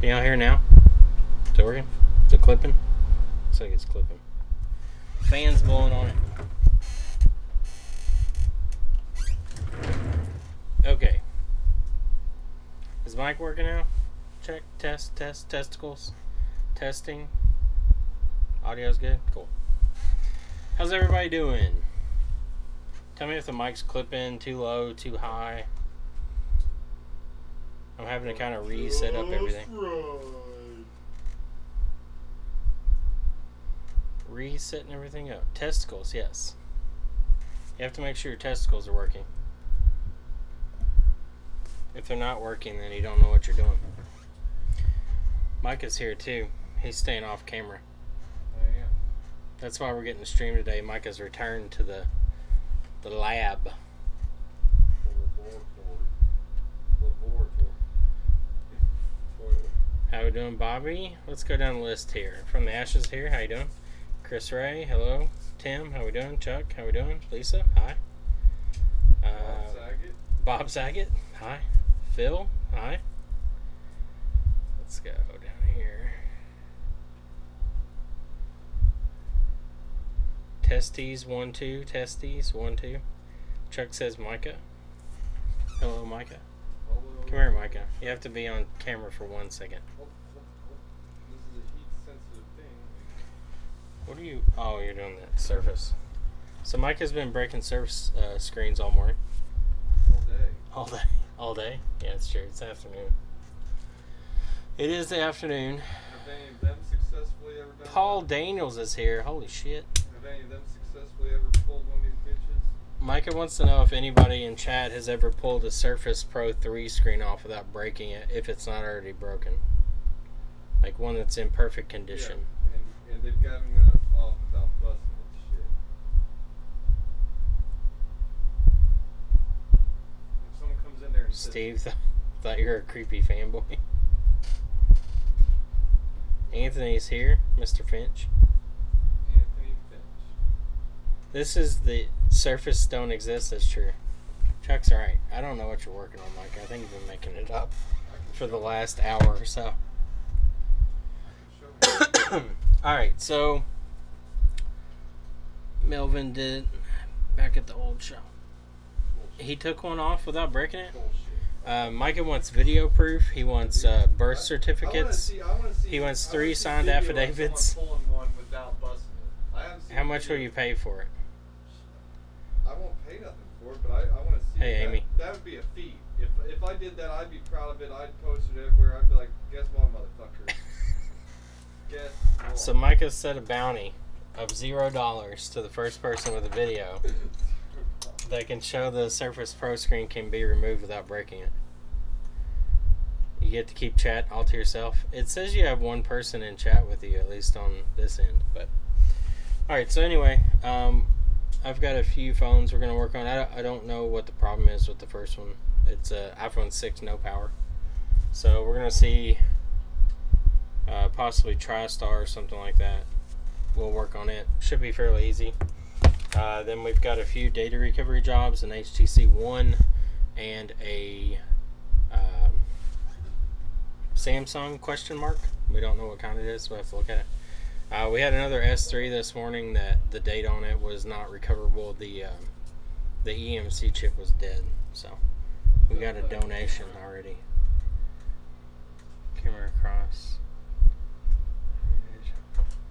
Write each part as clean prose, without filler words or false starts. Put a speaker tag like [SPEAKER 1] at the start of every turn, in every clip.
[SPEAKER 1] Can y'all hear now? Is it working? Is it clipping? Looks like it's clipping. Fan's blowing on it. Okay. Is mic working now? Check, test, testicles. Testing. Audio's good? Cool. How's everybody doing? Tell me if the mic's clipping, too low, too high. I'm having to kind of reset up everything. Resetting everything up. Testicles, yes. You have to make sure your testicles are working. If they're not working, then you don't know what you're doing. Mike is here too. He's staying off camera.
[SPEAKER 2] Oh, yeah.
[SPEAKER 1] That's why we're getting the stream today. Mike has returned to the lab. How we doing, Bobby? Let's go down the list here. From the Ashes here, how you doing? Chris Ray, hello. Tim, how we doing? Chuck, how we doing? Lisa, hi. Bob Saget, hi. Phil, hi. Let's go down here. Testes 1 2, testes 1 2. Chuck says Micah. Hello, Micah. Come here, Micah. You have to be on camera for 1 second.
[SPEAKER 2] This is a heat-sensitive thing.
[SPEAKER 1] What are you... Oh, you're doing that surface. So Micah's been breaking surface screens all morning.
[SPEAKER 2] All day.
[SPEAKER 1] All day. All day? Yeah, it's true. It's afternoon. It is the afternoon.
[SPEAKER 2] Have any of them successfully ever done
[SPEAKER 1] Paul
[SPEAKER 2] that?
[SPEAKER 1] Daniels is here. Holy shit.
[SPEAKER 2] Have any of them successfully ever pulled one of these bitches?
[SPEAKER 1] Micah wants to know if anybody in chat has ever pulled a Surface Pro 3 screen off without breaking it, if it's not already broken. Like one that's in perfect condition.
[SPEAKER 2] Yeah, and they've gotten it off without busting it shit. If someone comes in there and
[SPEAKER 1] Steve thought you were a creepy fanboy. Anthony's here, Mr. Finch.
[SPEAKER 2] Anthony Finch.
[SPEAKER 1] This is the Surface don't exist, that's true. Chuck's alright. I don't know what you're working on, Mike. I think you've been making it up for the last hour or so. Alright, so Melvin did back at the old show. He took one off without breaking it. Micah wants video proof. He wants birth certificates. He wants 3 signed affidavits. How much will you pay for it?
[SPEAKER 2] I won't pay nothing for it, but I want to see.
[SPEAKER 1] Hey,
[SPEAKER 2] that.
[SPEAKER 1] Amy.
[SPEAKER 2] That would be a feat. If I did that, I'd be proud of it. I'd post it everywhere. I'd be like, guess what, motherfucker? Guess what?
[SPEAKER 1] So Micah set a bounty of $0 to the first person with a video that can show the Surface Pro screen can be removed without breaking it. You get to keep chat all to yourself. It says you have 1 person in chat with you, at least on this end. But alright, so anyway, I've got a few phones we're going to work on. I don't know what the problem is with the first one. It's a iPhone 6, no power. So we're going to see possibly TriStar or something like that. We'll work on it. Should be fairly easy. Then we've got a few data recovery jobs, an HTC One and a Samsung question mark. We don't know what kind it is, so we'll have to look at it. We had another S3 this morning that the date on it was not recoverable. The EMC chip was dead, so we got a donation already. Camera across.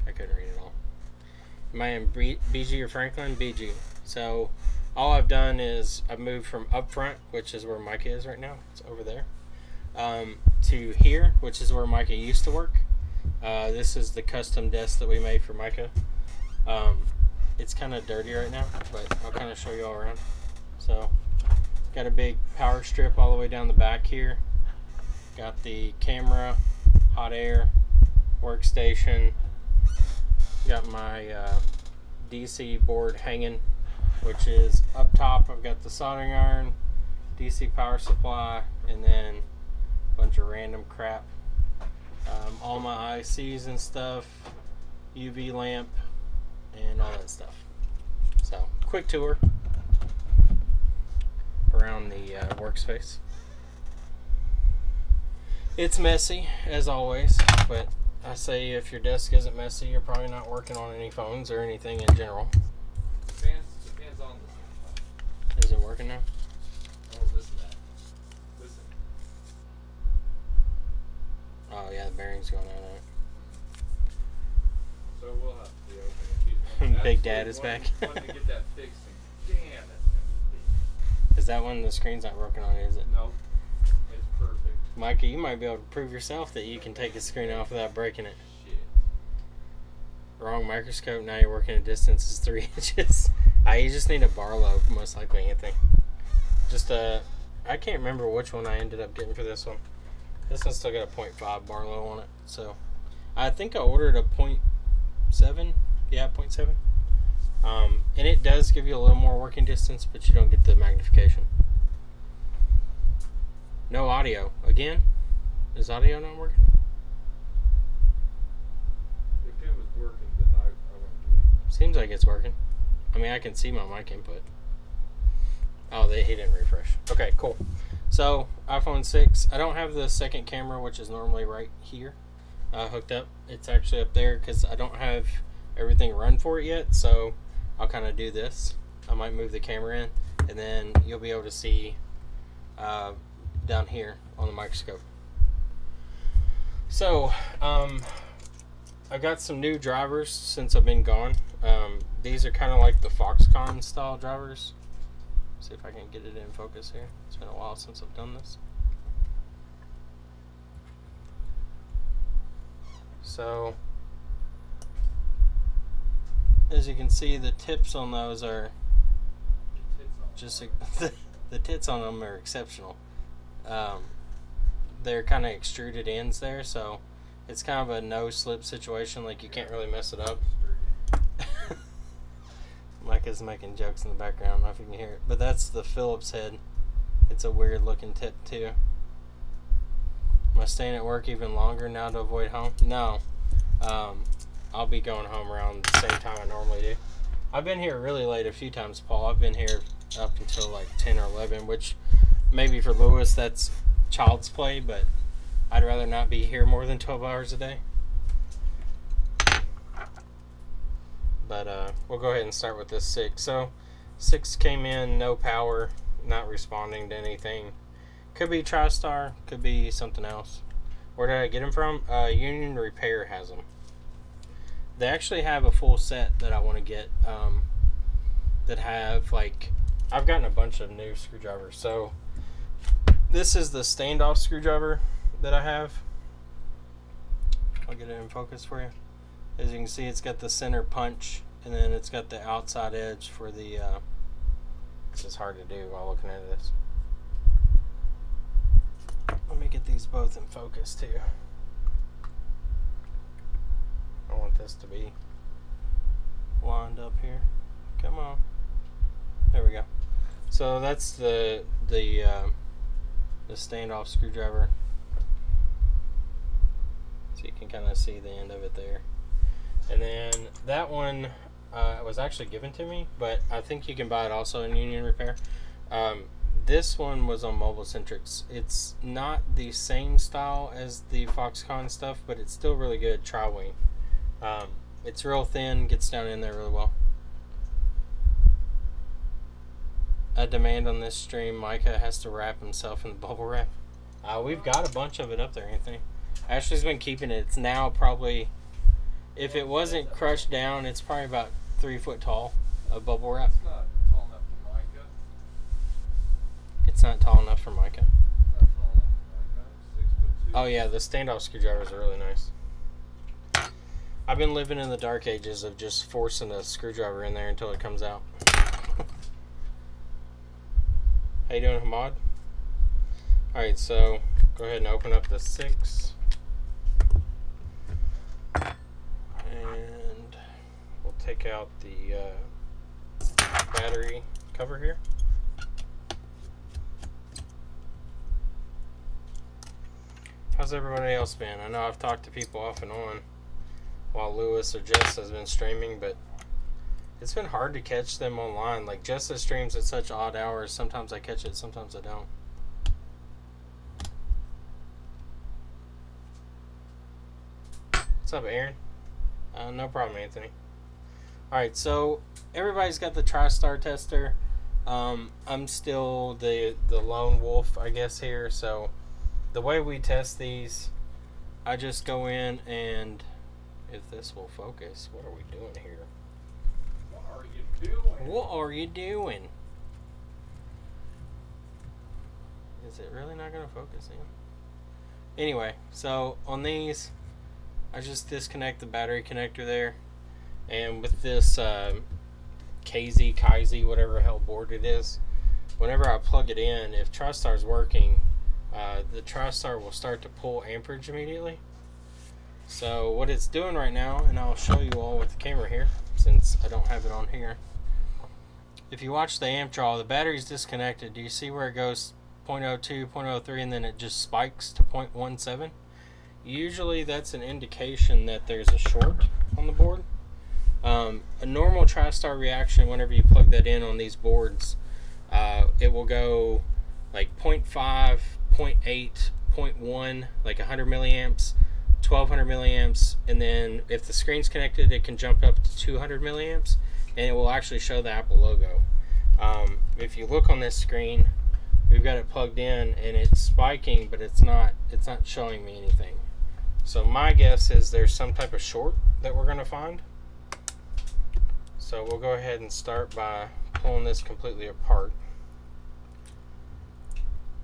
[SPEAKER 1] I couldn't read it all. Am I in BG or Franklin? BG. So all I've done is I've moved from up front, which is where Micah is right now. It's over there. To here, which is where Micah used to work. This is the custom desk that we made for Micah. It's kind of dirty right now, but I'll kind of show you all around. So got a big power strip all the way down the back here. Got the camera, hot air, workstation. Got my DC board hanging, which is up top. I've got the soldering iron, DC power supply, and then a bunch of random crap. All my ICs and stuff, UV lamp, and all that stuff. So, quick tour around the workspace. It's messy, as always, but I say if your desk isn't messy, you're probably not working on any phones or anything in general.
[SPEAKER 2] Fans on this.
[SPEAKER 1] Is it working now?
[SPEAKER 2] Oh, listen to that. Listen.
[SPEAKER 1] Oh yeah, the bearing's going on it.
[SPEAKER 2] So we'll have to be open. If
[SPEAKER 1] Big Dad is back.
[SPEAKER 2] Wanting to get that fixed. And damn, that's gonna be big.
[SPEAKER 1] Is that one the screen's not working on it, is it?
[SPEAKER 2] Nope. It's perfect.
[SPEAKER 1] Micah, you might be able to prove yourself that you can take a screen off without breaking it.
[SPEAKER 2] Shit.
[SPEAKER 1] Wrong microscope, now you're working at distance is 3 inches. You just need a Barlow, most likely, Anthony. Just I can't remember which one I ended up getting for this one. This one's still got a 0.5 Barlow on it, so I think I ordered a 0.7. Yeah, 0.7. And it does give you a little more working distance, but you don't get the magnification. No audio. Again? Is audio not working?
[SPEAKER 2] If it was working, then I wouldn't believe it.
[SPEAKER 1] Seems like it's working. I mean, I can see my mic input. Oh, he didn't refresh. Okay, cool. So, iPhone 6. I don't have the second camera, which is normally right here, hooked up. It's actually up there because I don't have everything run for it yet, so I'll kind of do this. I might move the camera in, and then you'll be able to see down here on the microscope. So, I've got some new drivers since I've been gone. These are kind of like the Foxconn style drivers. See if I can get it in focus here. It's been a while since I've done this. So, as you can see, the tips on those are just the tits on them are exceptional. They're kind of extruded ends there, so it's kind of a no slip situation. Like, you can't really mess it up. Micah's making jokes in the background. I don't know if you can hear it, but that's the Phillips head. It's a weird looking tip too. Am I staying at work even longer now to avoid home? No. I'll be going home around the same time I normally do. I've been here really late a few times, Paul. I've been here up until like 10 or 11, which maybe for Lewis that's child's play, but I'd rather not be here more than 12 hours a day. But we'll go ahead and start with this 6. So 6 came in, no power, not responding to anything. Could be TriStar, could be something else. Where did I get them from? Union Repair has them. They actually have a full set that I want to get that have, like, I've gotten a bunch of new screwdrivers. So this is the standoff screwdriver that I have. I'll get it in focus for you. As you can see, it's got the center punch, and then it's got the outside edge for the, this is hard to do while looking at this. Let me get these both in focus too. I want this to be lined up here. Come on. There we go. So that's the standoff screwdriver. So you can kind of see the end of it there. And then that one was actually given to me, but I think you can buy it also in Union Repair. This one was on Mobile Centrics. It's not the same style as the Foxconn stuff, but it's still really good. Tri-wing. It's real thin, gets down in there really well. A demand on this stream, Micah has to wrap himself in the bubble wrap. We've got a bunch of it up there, Anthony. Ashley's been keeping it. It's now probably, if it wasn't crushed down, it's probably about 3 foot tall of bubble wrap.
[SPEAKER 2] It's not tall enough for Micah.
[SPEAKER 1] It's not tall enough for Micah.
[SPEAKER 2] It's not tall enough for Micah. 6'2".
[SPEAKER 1] Oh yeah, the standoff screwdrivers are really nice. I've been living in the dark ages of just forcing a screwdriver in there until it comes out. How you doing, Hamad? Alright, so go ahead and open up the 6. And we'll take out the battery cover here. How's everybody else been? I know I've talked to people off and on while Lewis or Jess has been streaming, but it's been hard to catch them online. Like, Jessa streams at such odd hours. Sometimes I catch it, sometimes I don't. What's up, Aaron? No problem, Anthony. Alright, so everybody's got the TriStar tester. I'm still the lone wolf, I guess, here. So the way we test these, I just go in and, if this will focus, what are we doing here?
[SPEAKER 2] What are you doing?
[SPEAKER 1] What are you doing? Is it really not going to focus in? Anyway, so on these, I just disconnect the battery connector there. And with this KZ, whatever the hell board it is, whenever I plug it in, if TriStar is working, the TriStar will start to pull amperage immediately. So what it's doing right now, and I'll show you all with the camera here, since I don't have it on here. If you watch the amp draw, the battery's disconnected. Do you see where it goes 0.02, 0.03, and then it just spikes to 0.17? Usually that's an indication that there's a short on the board. A normal TriStar reaction, whenever you plug that in on these boards, it will go like 0.5, 0.8, 0.1, like 100 milliamps, 1200 milliamps, and then if the screen's connected, it can jump up to 200 milliamps, and it will actually show the Apple logo. If you look on this screen, we've got it plugged in, and it's spiking, but it's not showing me anything. So my guess is there's some type of short that we're going to find. So we'll go ahead and start by pulling this completely apart.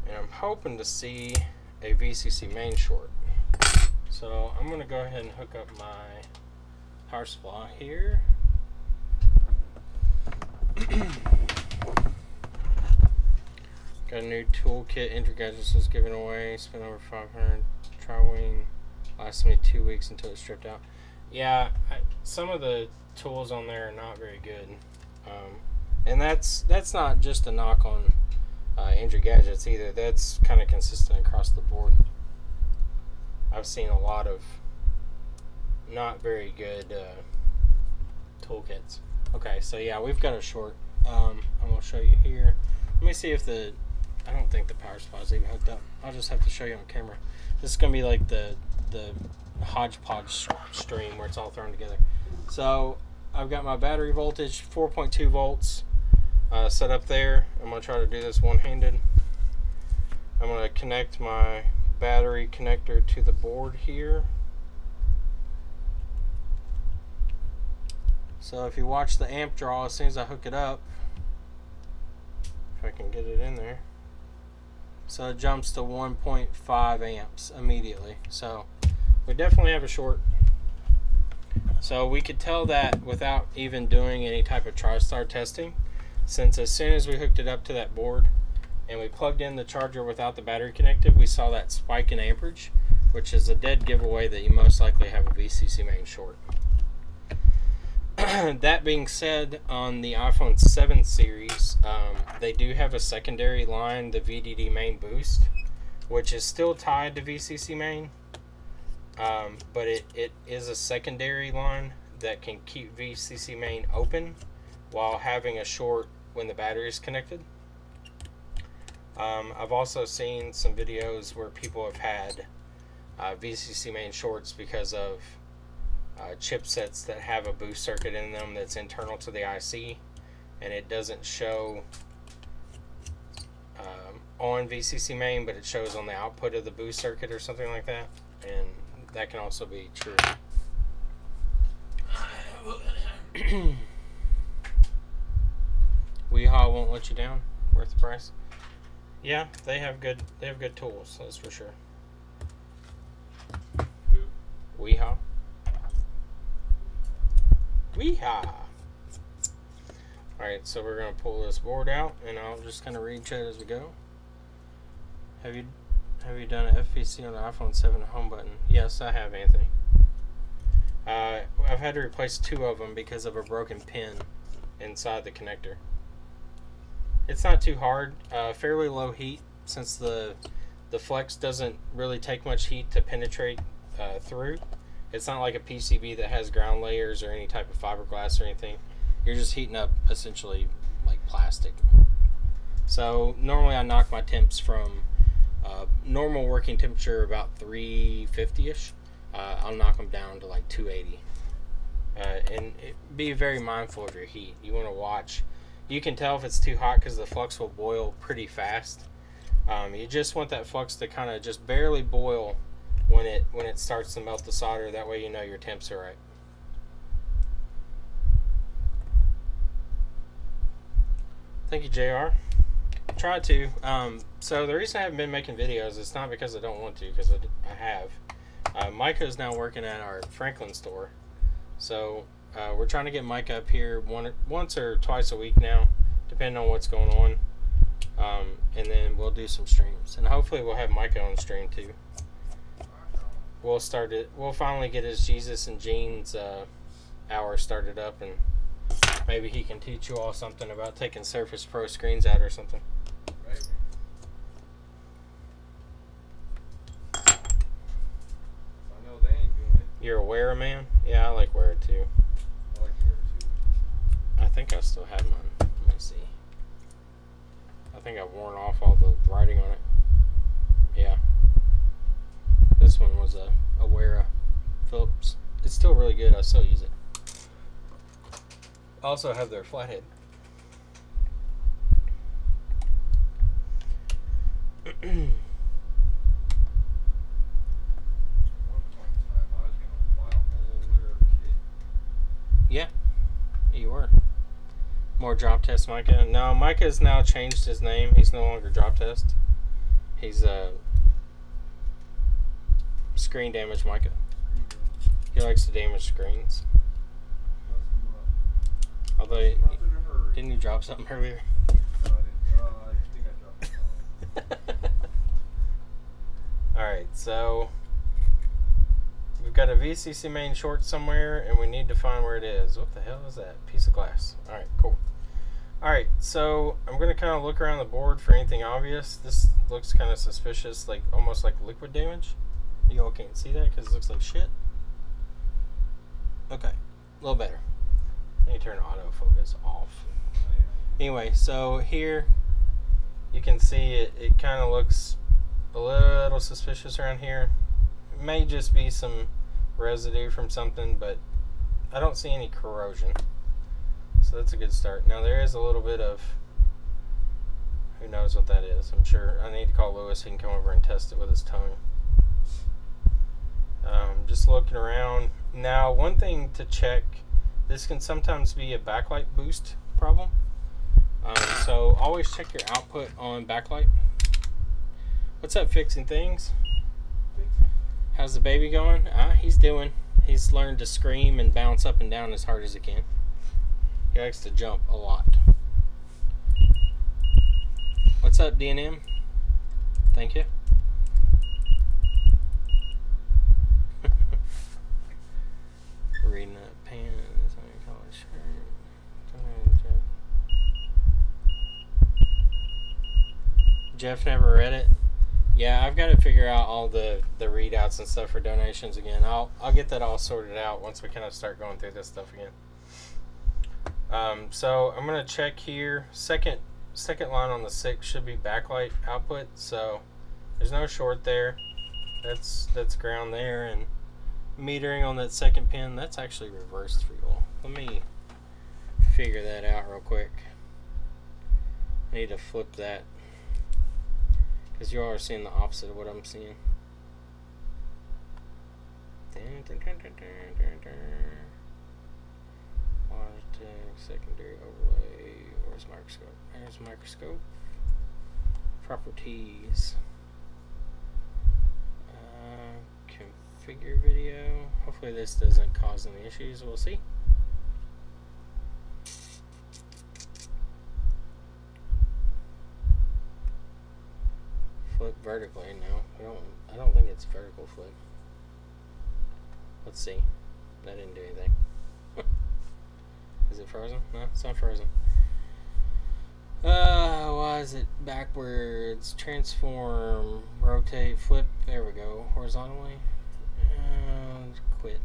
[SPEAKER 1] And I'm hoping to see a VCC main short. So I'm going to go ahead and hook up my power supply here. Got a new toolkit. Entry Gadgets was given away. Spent over 500. Tri-wing lasted me 2 weeks until it's stripped out. Yeah, some of the tools on there are not very good, and that's not just a knock on Entry Gadgets either. That's kind of consistent across the board. I've seen a lot of not very good toolkits. Okay, so yeah, we've got a short. I'm gonna show you here. Let me see if I don't think the power supply is even hooked up. I'll just have to show you on camera. This is gonna be like the hodgepodge stream where it's all thrown together. So I've got my battery voltage 4.2 volts set up there. I'm going to try to do this one-handed. I'm going to connect my battery connector to the board here. So if you watch the amp draw, as soon as I hook it up, if I can get it in there, so it jumps to 1.5 amps immediately. So we definitely have a short. So we could tell that without even doing any type of TriStar testing, since as soon as we hooked it up to that board and we plugged in the charger without the battery connected, we saw that spike in amperage, which is a dead giveaway that you most likely have a VCC main short. That being said, on the iPhone 7 series, they do have a secondary line, the VDD main boost, which is still tied to VCC main. But it is a secondary line that can keep VCC main open while having a short when the battery is connected. I've also seen some videos where people have had VCC main shorts because of chipsets that have a boost circuit in them that's internal to the IC, and it doesn't show on VCC main, but it shows on the output of the boost circuit or something like that, and that can also be true. Weehaw won't let you down. Worth the price. Yeah, they have good tools, that's for sure. Weehaw. Weehaw. Alright, so we're gonna pull this board out, and I'll just kind of read chat as we go. Have you done an FVC on the iPhone 7 home button? Yes, I have, Anthony. I've had to replace 2 of them because of a broken pin inside the connector. It's not too hard. Fairly low heat, since the Flex doesn't really take much heat to penetrate through. It's not like a PCB that has ground layers or any type of fiberglass or anything. You're just heating up essentially like plastic. So normally I knock my temps from normal working temperature about 350-ish I'll knock them down to like 280. And be very mindful of your heat. You want to watch. You can tell if it's too hot because the flux will boil pretty fast. You just want that flux to kind of just barely boil when it starts to melt the solder. That way you know your temps are right. Thank you, JR. Try to. So the reason I haven't been making videos is not because I don't want to, because I have. Micah is now working at our Franklin store. So we're trying to get Micah up here once or twice a week now, depending on what's going on. And then we'll do some streams. And hopefully we'll have Micah on stream too. We'll start it. We'll finally get his Jesus and Jeans hour started up, and maybe he can teach you all something about taking Surface Pro screens out or something.
[SPEAKER 2] Right. I know they ain't doing it.
[SPEAKER 1] You're a Wear man? Yeah, I like Wear too.
[SPEAKER 2] I like Wear too.
[SPEAKER 1] I think I still have mine. Let me see. I think I've worn off all the writing on it. Yeah. This one was a Wear Phillips. It's still really good. I still use it. I also have their flathead. Yeah, you were. More drop test Micah. No, Micah's now changed his name. He's no longer drop test. He's screen damage Micah. He likes to damage screens. Although, didn't you drop something earlier?
[SPEAKER 2] No, I didn't. I think I dropped it.
[SPEAKER 1] Alright, so we've got a VCC main short somewhere, and we need to find where it is. What the hell is that? Piece of glass. Alright, cool. Alright, so I'm going to kind of look around the board for anything obvious. This looks kind of suspicious, like almost like liquid damage. You all can't see that because it looks like shit. Okay, a little better. I need to turn autofocus off. Anyway, so here you can see it kind of looks a little suspicious around here. It may just be some residue from something, but I don't see any corrosion. So that's a good start. Now there is a little bit of, who knows what that is. I'm sure I need to call Lewis. He can come over and test it with his tongue. Just looking around. Now, one thing to check, this can sometimes be a backlight boost problem. So always check your output on backlight. What's up, Fixing Things? How's the baby going? He's learned to scream and bounce up and down as hard as he can. He likes to jump a lot. What's up, D&M? Thank you. Reading that pen. That's what you call it. Shirt. Jeff never read it. Yeah, I've got to figure out all the readouts and stuff for donations again. I'll get that all sorted out once we kind of start going through this stuff again. So I'm gonna check here. Second line on the 6 should be backlight output. So there's no short there. That's ground there, and metering on that second pin, that's actually reversed for you all. Let me figure that out real quick. I need to flip that because you all are seeing the opposite of what I'm seeing. Secondary overlay. Where's microscope? There's microscope. Properties. Configure video. Hopefully this doesn't cause any issues. We'll see. Flip vertically. No, I don't think it's vertical flip. Let's see. That didn't do anything. Is it frozen? No, it's not frozen. Why is it backwards? Transform, rotate, flip. There we go. Horizontally. Quit.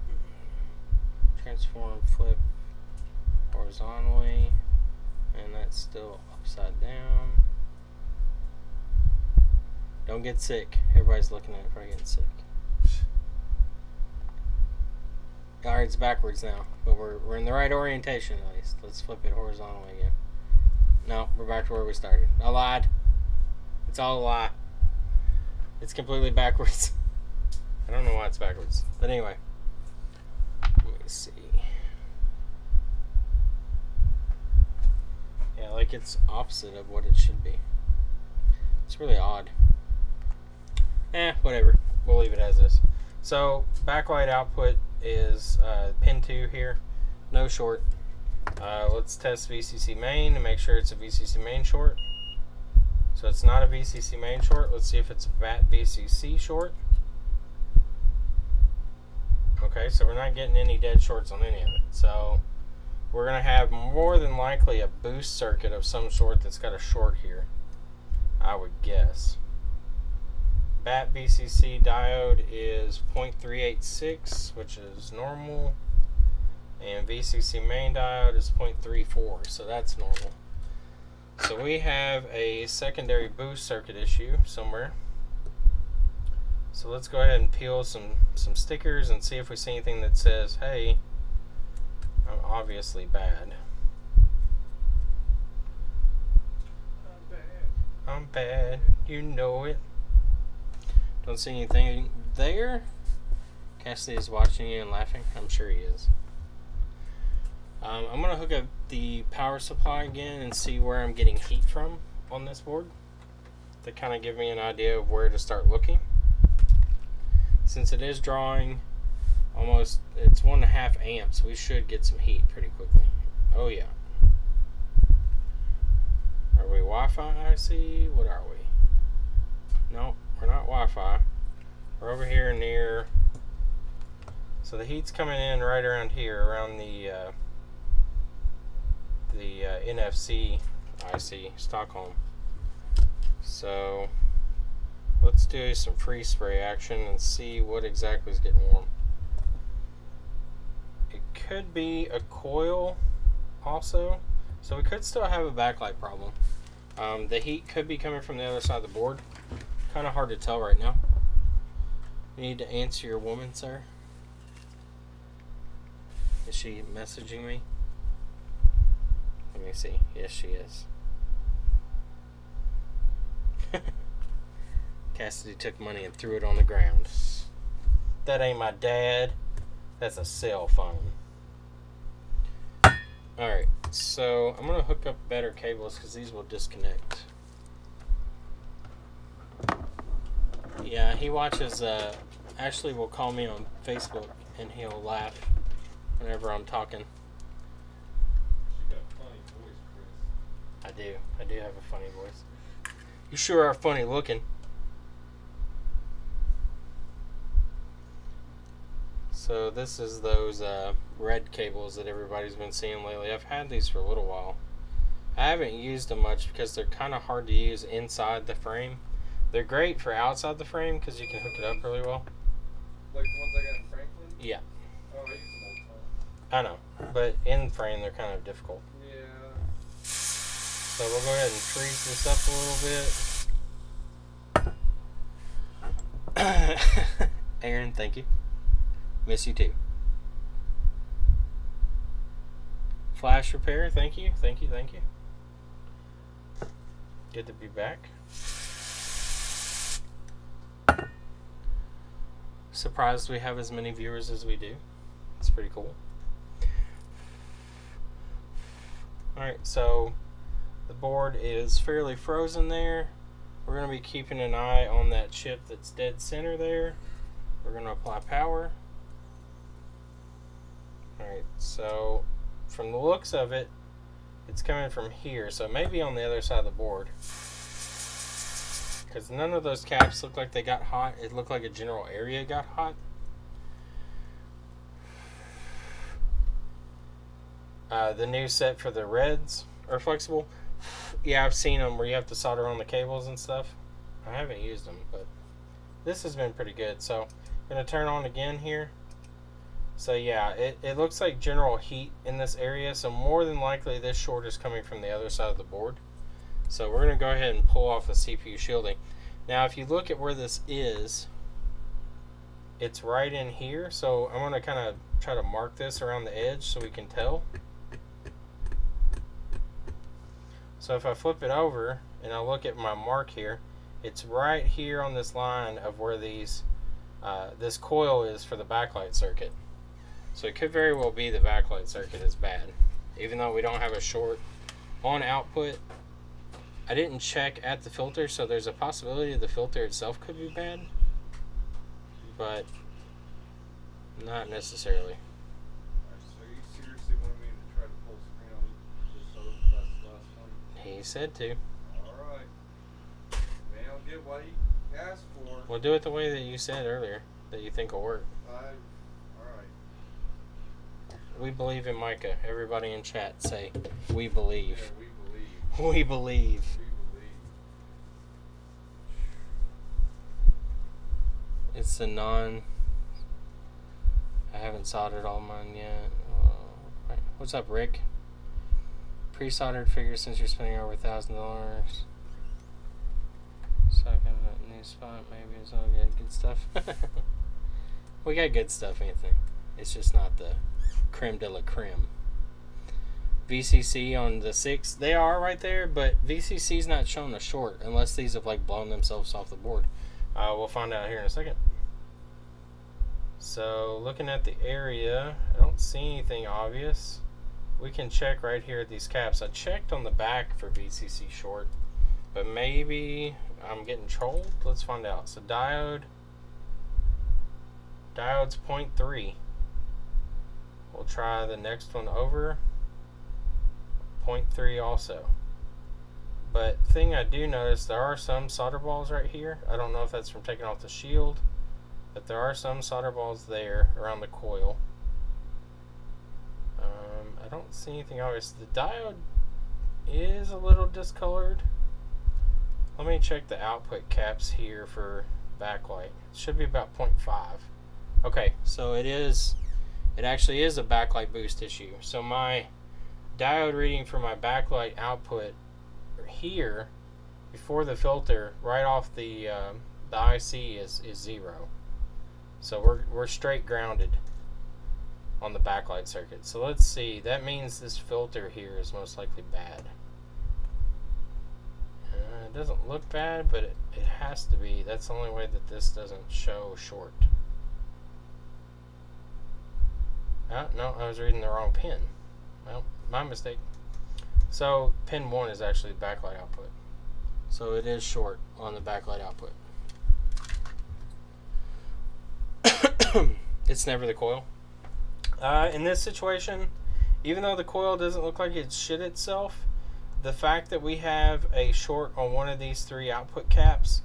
[SPEAKER 1] Transform, flip, horizontally. And that's still upside down. Don't get sick. Everybody's looking at it, probably getting sick. Alright, it's backwards now, but we're in the right orientation at least. Let's flip it horizontally again. No, we're back to where we started. I lied. It's all a lie. It's completely backwards. I don't know why it's backwards. But anyway. Let me see. Yeah, like it's opposite of what it should be. It's really odd. Whatever. We'll leave it as is. So, backlight output is pin 2 here. No short. Let's test VCC main and make sure it's a VCC main short. So it's not a VCC main short. Let's see if it's a VAT VCC short. Okay, so we're not getting any dead shorts on any of it. So we're going to have more than likely a boost circuit of some sort that's got a short here, I would guess. VAT VCC diode is 0.386, which is normal. And VCC main diode is 0.34, so that's normal. So we have a secondary boost circuit issue somewhere. So let's go ahead and peel some stickers and see if we see anything that says, hey, I'm obviously bad. I'm bad, you know it. Don't see anything there. Cassidy is watching you and laughing. I'm sure he is. I'm going to hook up the power supply again and see where I'm getting heat from on this board to kind of give me an idea of where to start looking. Since it is drawing almost, it's 1.5 amps, we should get some heat pretty quickly. Oh yeah. Are we Wi-Fi IC? What are we? No, we're not Wi-Fi. We're over here near, so the heat's coming in right around here, around the NFC IC, Stockholm. So let's do some free spray action and see what exactly is getting warm. It could be a coil also, so we could still have a backlight problem. The heat could be coming from the other side of the board. Kind of hard to tell right now. You need to answer your woman, sir. Is she messaging me? Let me see. Yes, she is. Cassidy took money and threw it on the ground. That ain't my dad. That's a cell phone. Alright, so I'm going to hook up better cables because these will disconnect. Yeah, he watches, Ashley will call me on Facebook and he'll laugh whenever I'm talking.
[SPEAKER 2] She got a funny voice, Chris.
[SPEAKER 1] I do have a funny voice. You sure are funny looking. So this is those red cables that everybody's been seeing lately. I've had these for a little while. I haven't used them much because they're kind of hard to use inside the frame. They're great for outside the frame because you can hook it up really well.
[SPEAKER 2] Like the ones I got in Franklin?
[SPEAKER 1] Yeah.
[SPEAKER 2] Oh, I use them all the time.
[SPEAKER 1] I know, but in frame they're kind of difficult.
[SPEAKER 2] Yeah.
[SPEAKER 1] So we'll go ahead and freeze this up a little bit. Aaron, thank you. Miss you too. Flash repair, thank you, thank you, thank you. Good to be back. Surprised we have as many viewers as we do. It's pretty cool. Alright, so the board is fairly frozen there. We're going to be keeping an eye on that chip that's dead center there. We're going to apply power. Alright, so from the looks of it, it's coming from here, so maybe on the other side of the board. Because none of those caps look like they got hot. It looked like a general area got hot. The new set for the reds are flexible. Yeah, I've seen them where you have to solder on the cables and stuff. I haven't used them, but this has been pretty good. So I'm going to turn on again here. So yeah, it looks like general heat in this area. So more than likely this short is coming from the other side of the board. So we're going to go ahead and pull off the CPU shielding. Now if you look at where this is, it's right in here. So I'm going to kind of try to mark this around the edge so we can tell. So if I flip it over and I look at my mark here, it's right here on this line of where these this coil is for the backlight circuit. So it could very well be the backlight circuit is bad. Even though we don't have a short on output, I didn't check at the filter, so there's a possibility the filter itself could be bad, but not necessarily.
[SPEAKER 2] So you seriously want me to try to pull screen on this other last one?
[SPEAKER 1] He said to.
[SPEAKER 2] Alright. Man, I'll get what he asked for.
[SPEAKER 1] Well, do it the way that you said earlier, that you think will work.
[SPEAKER 2] Alright.
[SPEAKER 1] We believe in Micah. Everybody in chat say, we believe.
[SPEAKER 2] Yeah, we believe.
[SPEAKER 1] We believe. It's the non... I haven't soldered all mine yet. What's up, Rick? Pre-soldered figure since you're spending over $1,000. So I can a new spot. Maybe it's all good stuff. We got good stuff, Anthony. It's just not the creme de la creme. VCC on the 6, they are right there, but VCC's not showing a short unless these have like blown themselves off the board. We'll find out here in a second. So looking at the area, I don't see anything obvious. We can check right here at these caps. I checked on the back for VCC short, but maybe I'm getting trolled. Let's find out. So diode's 0.3. We'll try the next one over. 0.3 also. But thing I do notice, there are some solder balls right here. I don't know if that's from taking off the shield, but there are some solder balls there around the coil. I don't see anything obvious. The diode is a little discolored. Let me check the output caps here for backlight. It should be about 0.5. Okay, so it actually is a backlight boost issue. So my diode reading for my backlight output here before the filter right off the IC is 0. So we're straight grounded on the backlight circuit. So let's see, that means this filter here is most likely bad. It doesn't look bad, but it has to be. That's the only way that this doesn't show short. No, I was reading the wrong pin. Well, my mistake. So pin 1 is actually the backlight output. So it is short on the backlight output. It's never the coil. In this situation, even though the coil doesn't look like it shit itself, the fact that we have a short on one of these 3 output caps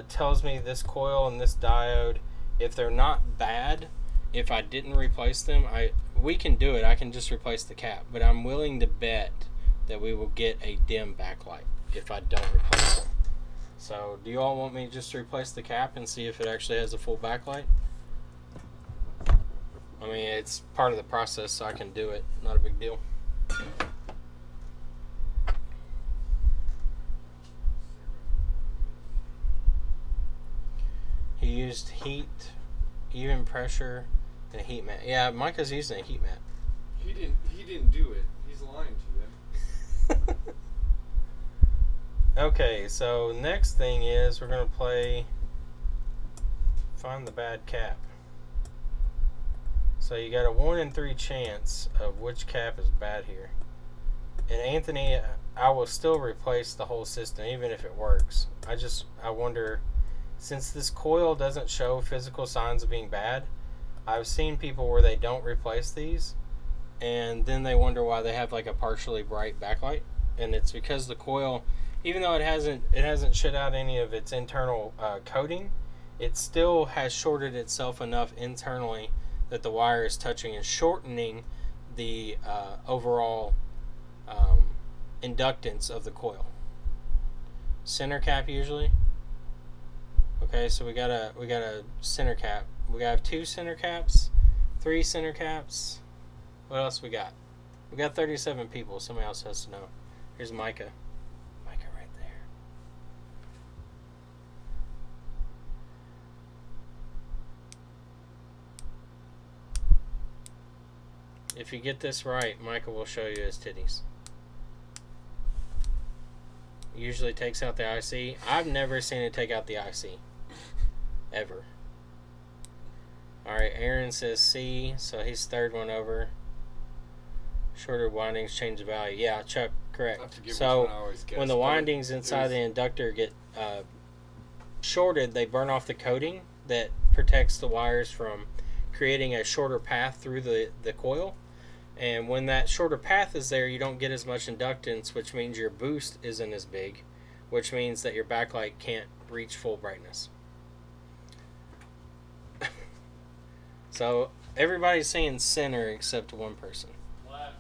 [SPEAKER 1] tells me this coil and this diode, if they're not bad, if I didn't replace them, we can do it. I can just replace the cap, but I'm willing to bet that we will get a dim backlight if I don't replace them. So do you all want me just to replace the cap and see if it actually has a full backlight? I mean, it's part of the process, so I can do it. Not a big deal. He used heat, even pressure, and a heat mat. Yeah, Micah's using a heat mat.
[SPEAKER 2] He didn't do it. He's lying to them.
[SPEAKER 1] Okay, so next thing is we're gonna play find the bad cap. So you got a 1 in 3 chance of which cap is bad here. And Anthony, I will still replace the whole system even if it works. I wonder, since this coil doesn't show physical signs of being bad, I've seen people where they don't replace these and then they wonder why they have like a partially bright backlight, and it's because the coil, even though it hasn't shit out any of its internal coating, it still has shorted itself enough internally that the wire is touching and shortening the overall inductance of the coil. Center cap usually. Okay, so we got a center cap. We got 2 center caps, 3 center caps. What else we got? We got 37 people. Somebody else has to know. Here's Micah. Micah right there. if you get this right, Michael will show you his titties. Usually takes out the IC. I've never seen it take out the IC. Ever. Alright, Aaron says C, so he's third one over. Shorter windings change the value. Yeah, Chuck, correct. So when the windings inside the inductor get shorted, they burn off the coating that protects the wires from creating a shorter path through the coil. And when that shorter path is there, you don't get as much inductance, which means your boost isn't as big, which means that your backlight can't reach full brightness. So everybody's saying center except one person.
[SPEAKER 2] Left.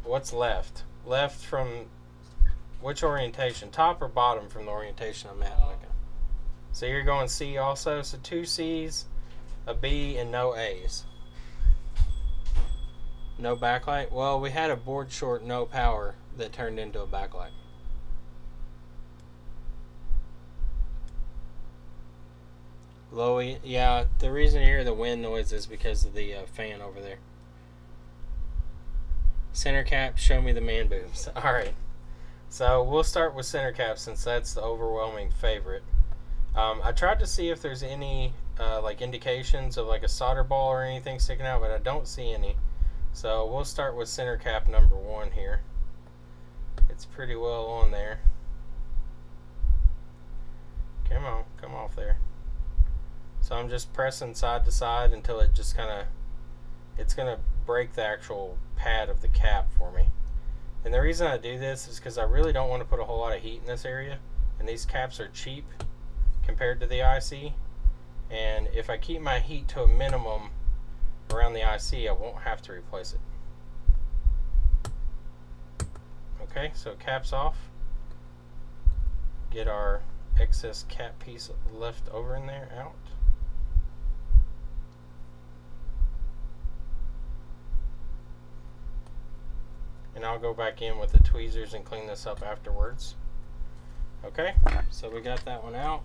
[SPEAKER 1] What's left? Left from which orientation? Top or bottom from the orientation I'm at? Okay. So you're going C also? So 2 C's, a B, and no A's. No backlight? Well, we had a board short, no power, that turned into a backlight. Low E, yeah, the reason you hear the wind noise is because of the fan over there. Center cap, show me the man boobs. Alright, so we'll start with center cap since that's the overwhelming favorite. I tried to see if there's any like indications of like a solder ball or anything sticking out, but I don't see any. So we'll start with center cap number 1 here. It's pretty well on there. Come on, come off there. So I'm just pressing side to side until it just kind of, it's going to break the actual pad of the cap for me. And the reason I do this is because I really don't want to put a whole lot of heat in this area. And these caps are cheap compared to the IC. And if I keep my heat to a minimum around the IC, I won't have to replace it. Okay, so cap's off. Get our excess cap piece left over in there out. And I'll go back in with the tweezers and clean this up afterwards. Okay, so we got that one out.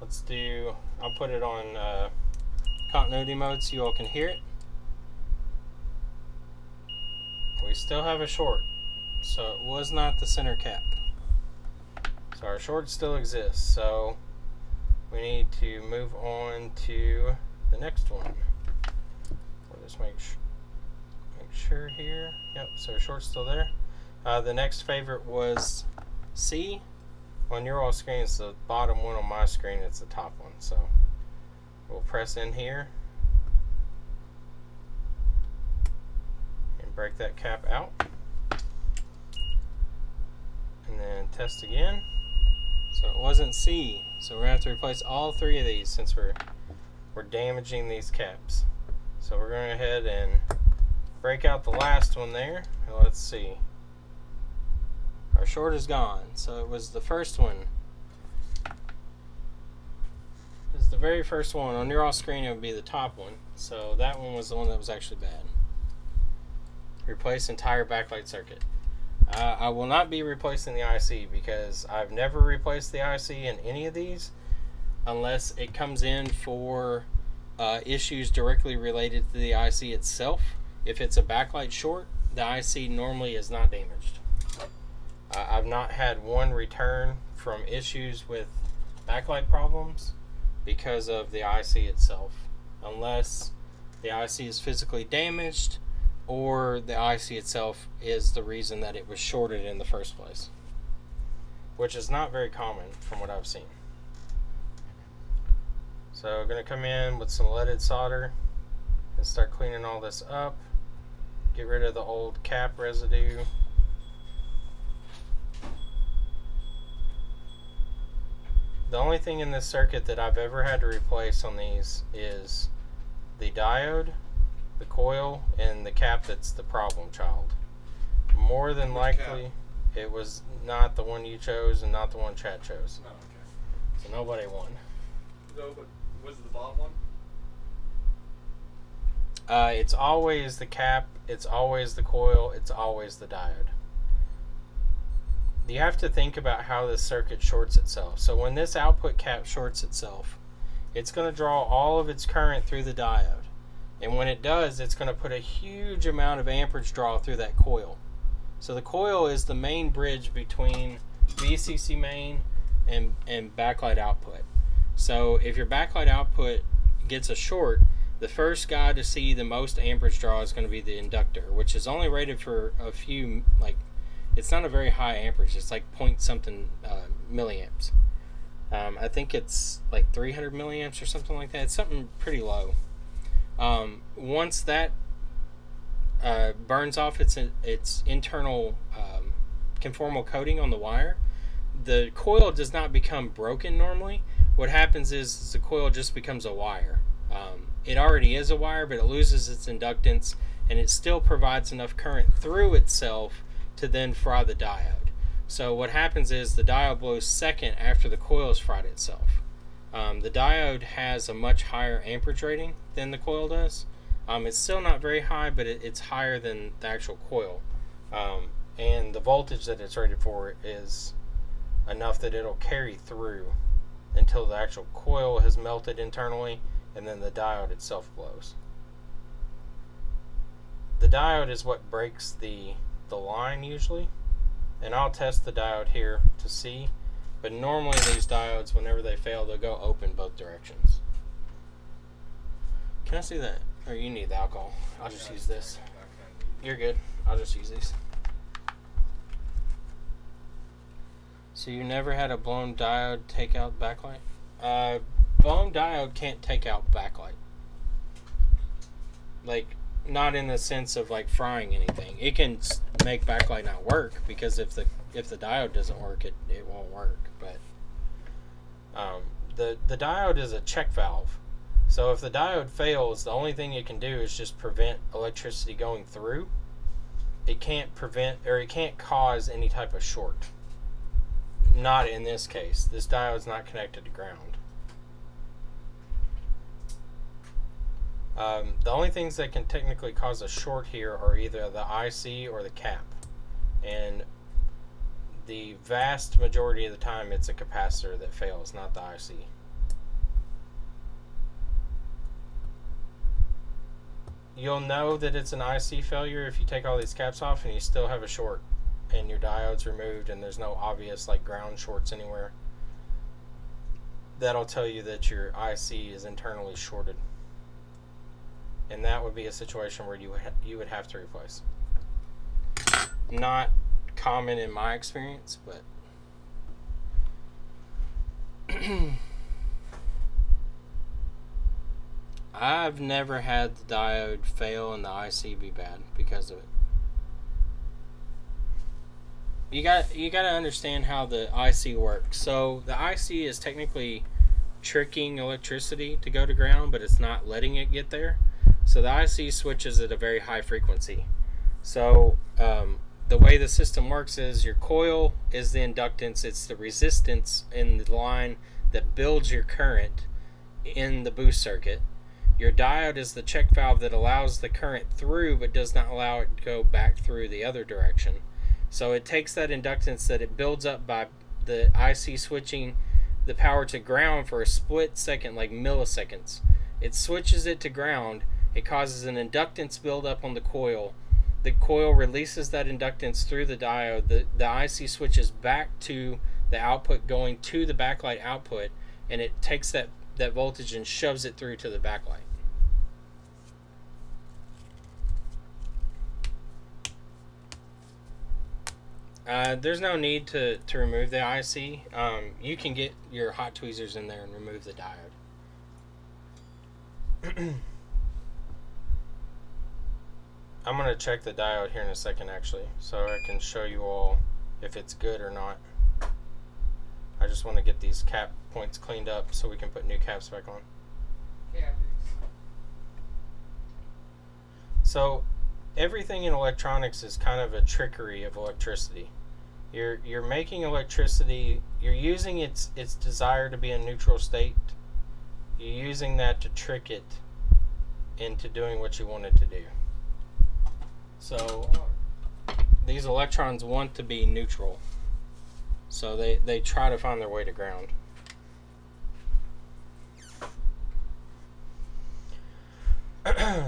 [SPEAKER 1] Let's do, I'll put it on continuity mode so you all can hear it. We still have a short, so it was not the center cap. So our short still exists, so we need to move on to the next one. We'll just make sure here. Yep, so our short's still there. The next favorite was C. On your all screen, it's the bottom one. On my screen, it's the top one. So we'll press in here and break that cap out. And then test again. So it wasn't C. So we're going to have to replace all 3 of these since we're damaging these caps. So we're going to go ahead and break out the last one there. And let's see. Our short is gone. So it was the first one. It was the very first one. On your all screen it would be the top one. So that one was the one that was actually bad. Replace entire backlight circuit. I will not be replacing the IC because I've never replaced the IC in any of these unless it comes in for issues directly related to the IC itself. If it's a backlight short, the IC normally is not damaged. I've not had one return from issues with backlight problems because of the IC itself, unless the IC is physically damaged or the IC itself is the reason that it was shorted in the first place, which is not very common from what I've seen. So I'm going to come in with some leaded solder and start cleaning all this up. Get rid of the old cap residue. The only thing in this circuit that I've ever had to replace on these is the diode, the coil, and the cap that's the problem child. More than likely, it was not the one you chose and not the one chat chose.
[SPEAKER 2] Oh, okay.
[SPEAKER 1] So nobody won.
[SPEAKER 2] No, but was it the bottom one?
[SPEAKER 1] It's always the cap, it's always the coil, it's always the diode. You have to think about how this circuit shorts itself. So when this output cap shorts itself, it's going to draw all of its current through the diode. And when it does, it's going to put a huge amount of amperage draw through that coil. So the coil is the main bridge between VCC main and backlight output. So if your backlight output gets a short, the first guy to see the most amperage draw is going to be the inductor, which is only rated for a few, like, it's not a very high amperage. It's like point something milliamps. I think it's like 300 milliamps or something like that. It's something pretty low. Once that burns off its internal conformal coating on the wire, the coil does not become broken normally. What happens is the coil just becomes a wire. It already is a wire, but it loses its inductance, and it still provides enough current through itself to then fry the diode. So what happens is the diode blows second after the coil has fried itself. The diode has a much higher amperage rating than the coil does. It's still not very high, but it's higher than the actual coil. And the voltage that it's rated for is enough that it'll carry through until the actual coil has melted internally, and then the diode itself blows. The diode is what breaks the line usually, and I'll test the diode here to see, but normally these diodes, whenever they fail, they'll go open both directions. Can I see that? Or you need the alcohol? I'll just use this. You're good. I'll just use these. So you never had a blown diode take out backlight? Blown diode can't take out backlight. Like, not in the sense of like frying anything. It can make backlight not work, because if the diode doesn't work, it won't work. But the diode is a check valve. So if the diode fails, the only thing it can do is just prevent electricity going through. It can't prevent, or it can't cause any type of short. Not in this case. This diode's not connected to ground. The only things that can technically cause a short here are either the IC or the cap. And the vast majority of the time it's a capacitor that fails, not the IC. You'll know that it's an IC failure if you take all these caps off and you still have a short and your diode's removed and there's no obvious like ground shorts anywhere. That'll tell you that your IC is internally shorted. And that would be a situation where you would have to replace. Not common in my experience, but I've never had the diode fail and the IC be bad because of it. You got to understand how the IC works. So the IC is technically tricking electricity to go to ground, but it's not letting it get there. So the IC switches at a very high frequency. So the way the system works is your coil is the inductance. It's the resistance in the line that builds your current in the boost circuit. Your diode is the check valve that allows the current through but does not allow it to go back through the other direction. So it takes that inductance that it builds up by the IC switching the power to ground for a split second, like milliseconds. It switches it to ground. It causes an inductance buildup on the coil. The coil releases that inductance through the diode. The IC switches back to the output going to the backlight output, and it takes that voltage and shoves it through to the backlight. There's no need to remove the IC. You can get your hot tweezers in there and remove the diode. I'm going to check the diode here in a second, actually, so I can show you all if it's good or not. I just want to get these cap points cleaned up so we can put new caps back on. So everything in electronics is kind of a trickery of electricity. You're making electricity, you're using its desire to be in neutral state. You're using that to trick it into doing what you want it to do. So these electrons want to be neutral. So they try to find their way to ground.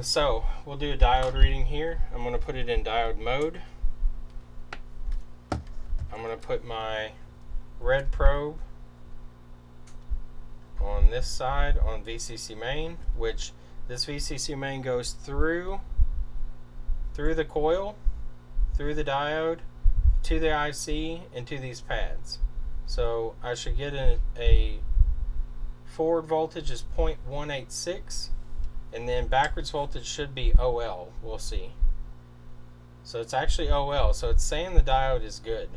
[SPEAKER 1] So we'll do a diode reading here. I'm going to put it in diode mode. I'm going to put my red probe on this side on VCC main, which this VCC main goes through the coil, through the diode, to the IC, and to these pads. So I should get a forward voltage is 0.186, and then backwards voltage should be OL. We'll see. So it's actually OL, so it's saying the diode is good.